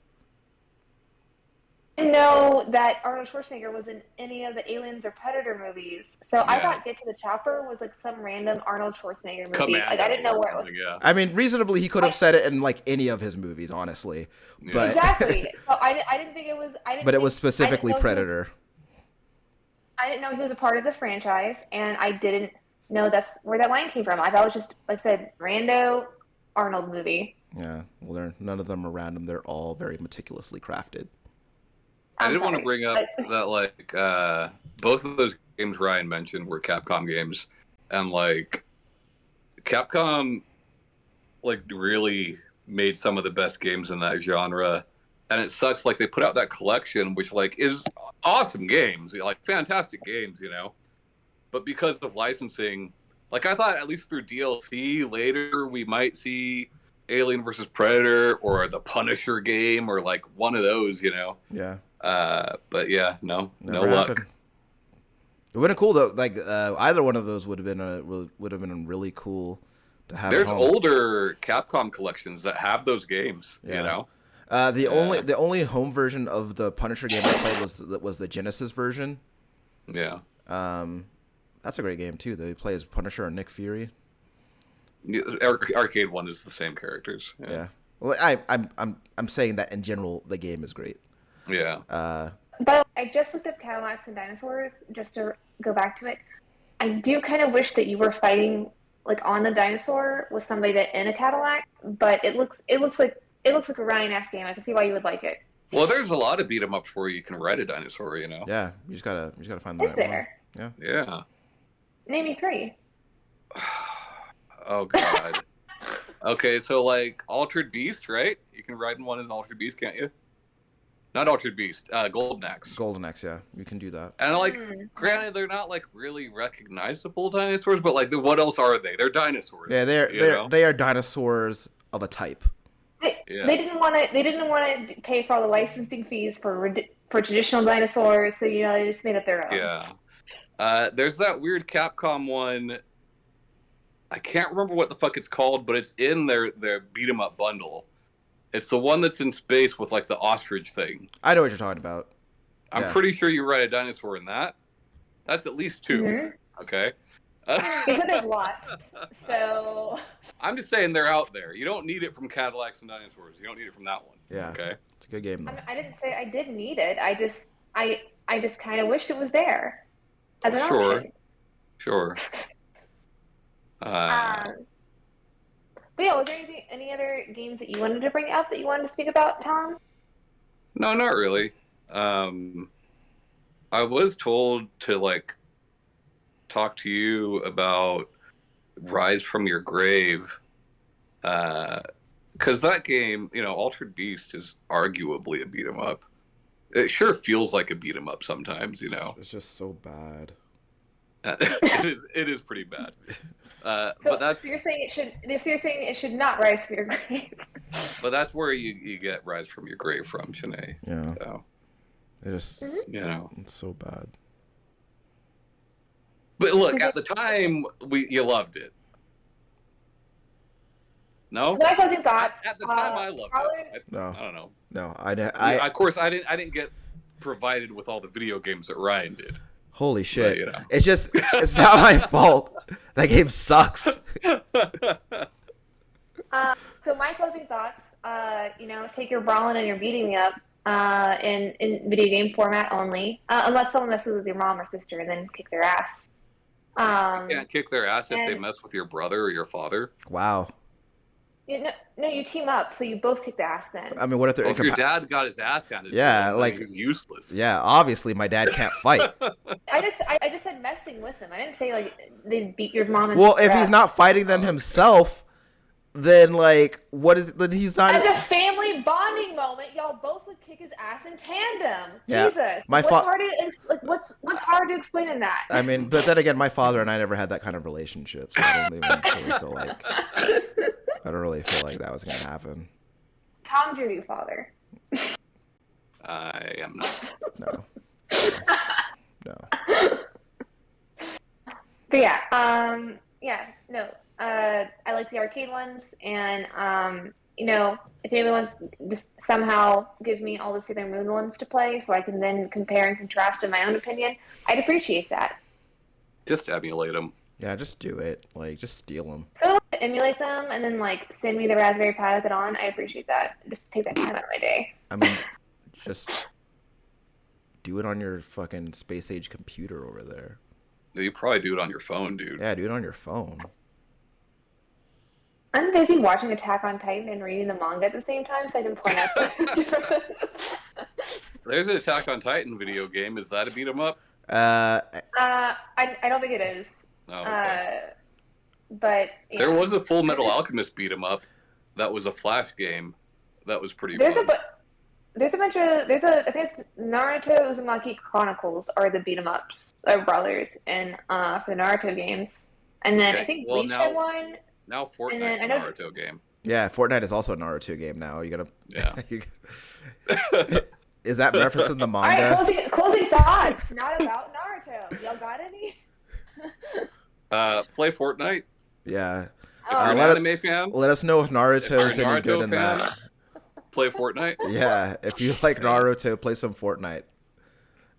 didn't know that Arnold Schwarzenegger was in any of the Aliens or Predator movies. So I thought Get to the Chopper was like some random Arnold Schwarzenegger movie. Commando, like I didn't know where it was. Yeah. I mean, reasonably, he could have said it in like any of his movies, honestly. Yeah. But exactly. So I didn't think it was. But it was specifically Predator. I didn't know he was a part of the franchise, and I didn't know that's where that line came from. I thought it was just, like I said, rando Arnold movie. Yeah, well, none of them are random. They're all very meticulously crafted. I did want to bring up that, like, both of those games Ryan mentioned were Capcom games, and like, Capcom, like, really made some of the best games in that genre, and it sucks. Like, they put out that collection, which like is awesome games, like fantastic games, you know, but because of licensing, like I thought at least through DLC later we might see Alien versus Predator or the Punisher game or like one of those, you know. Yeah. But yeah, no Never luck. happened. It would have been cool though. Like either one of those would have been really cool to have. There's older Capcom collections that have those games. Yeah. You know. The only home version of the Punisher game I played was the Genesis version. Yeah. That's a great game too. They play as Punisher and Nick Fury. Yeah, arcade one is the same characters. Yeah. Well, I'm saying that in general the game is great. Yeah. But I just looked up Cadillacs and Dinosaurs just to go back to it. I do kind of wish that you were fighting like on a dinosaur with somebody that in a Cadillac, but it looks like a Ryan-esque game. I can see why you would like it. Well, there's a lot of beat 'em ups where you can ride a dinosaur, you know. Yeah, you just gotta find the Is right there? one. Yeah. Name me 3. Oh God. Okay, so like Altered Beast, right? You can ride in one in Altered Beast, can't you? Not Altered Beast, Golden Axe. Golden Axe, yeah, you can do that. And like, granted, they're not like really recognizable dinosaurs, but like, what else are they? They're dinosaurs. Yeah, they are dinosaurs of a type. They didn't want to pay for all the licensing fees for traditional dinosaurs, so you know they just made up their own. Yeah. There's that weird Capcom one. I can't remember what the fuck it's called, but it's in their beat 'em up bundle. It's the one that's in space with like the ostrich thing. I know what you're talking about. I'm pretty sure you ride a dinosaur in that. That's at least 2. Mm-hmm. Okay. He said there's lots. So I'm just saying they're out there. You don't need it from Cadillacs and Dinosaurs. You don't need it from that one. Yeah. Okay. It's a good game though. I didn't say I didn't need it. I just kind of wished it was there. As an option. Sure. But yeah, was there any other games that you wanted to bring up that you wanted to speak about, Tom? No, not really. I was told to like talk to you about Rise from Your Grave, because that game, you know, Altered Beast is arguably a beat 'em up. It sure feels like a beat 'em up sometimes, you know. It's just so bad. It is pretty bad. But that's so you're saying it should not rise from your grave. But that's where you get Rise from Your Grave from, Shanae. Yeah. So, it just you know, it's so bad. But look, at the time, you loved it. No. So my closing thoughts. At the time, I loved it. No. I don't know. No, of course, I didn't get provided with all the video games that Ryan did. Holy shit! But, you know. It's not my fault. That game sucks. So my closing thoughts. You know, take your brawling and your beating me up in video game format only, unless someone messes with your mom or sister, and then kick their ass. You can't kick their ass if they mess with your brother or your father. Wow. No, you team up, so you both kick the ass then. I mean, what if they're if your dad got his ass handed to him, like he's useless. Yeah, obviously my dad can't fight. I just said messing with him. I didn't say like they beat your mom and well, if he's not fighting them himself, then like what is then he's not as a family bonding moment, y'all both would kick his ass in tandem. Yeah. Jesus. What's hard to explain in that? I mean, but then again, my father and I never had that kind of relationship, so I don't really feel like that was going to happen. Tom's your new father. I am not. No. But yeah, no. I like the arcade ones, and you know, if anyone wants to just somehow give me all the Sailor Moon ones to play so I can then compare and contrast in my own opinion, I'd appreciate that. Just emulate them. Yeah, just do it. Like, just steal them. So emulate them and then like send me the Raspberry Pi with it on. I appreciate that. Just take that time out of my day. I mean, just do it on your fucking space age computer over there. You probably do it on your phone, dude. Yeah, do it on your phone. I'm busy watching Attack on Titan and reading the manga at the same time, so I can point out the differences. There's an Attack on Titan video game. Is that a beat 'em up? I don't think it is. Oh, okay. But yeah. There was a Full Metal Alchemist beat 'em up. That was a Flash game. That was pretty fun. There's a bunch of I think it's Naruto Uzumaki Chronicles are the beat 'em ups or brawlers in for the Naruto games, and then I think Bleach had one. Now Fortnite's a Naruto game. Yeah, Fortnite is also a Naruto game now. You gotta. Yeah. Is that referencing the manga? All right, closing thoughts. Not about Naruto. Y'all got any? Play Fortnite. Yeah. If you're an anime fan, let us know if Naruto's any good in that. Play Fortnite. Yeah, if you like Naruto, play some Fortnite.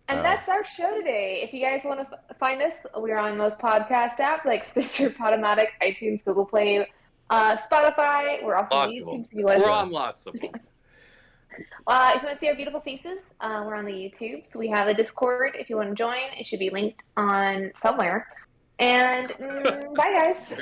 And that's our show today. If you guys want to find us, we're on most podcast apps like Stitcher, Podomatic, iTunes, Google Play, Spotify. We're also on YouTube. We're on lots of them. If you want to see our beautiful faces, we're on the YouTube. So we have a Discord. If you want to join, it should be linked on somewhere. And bye, guys.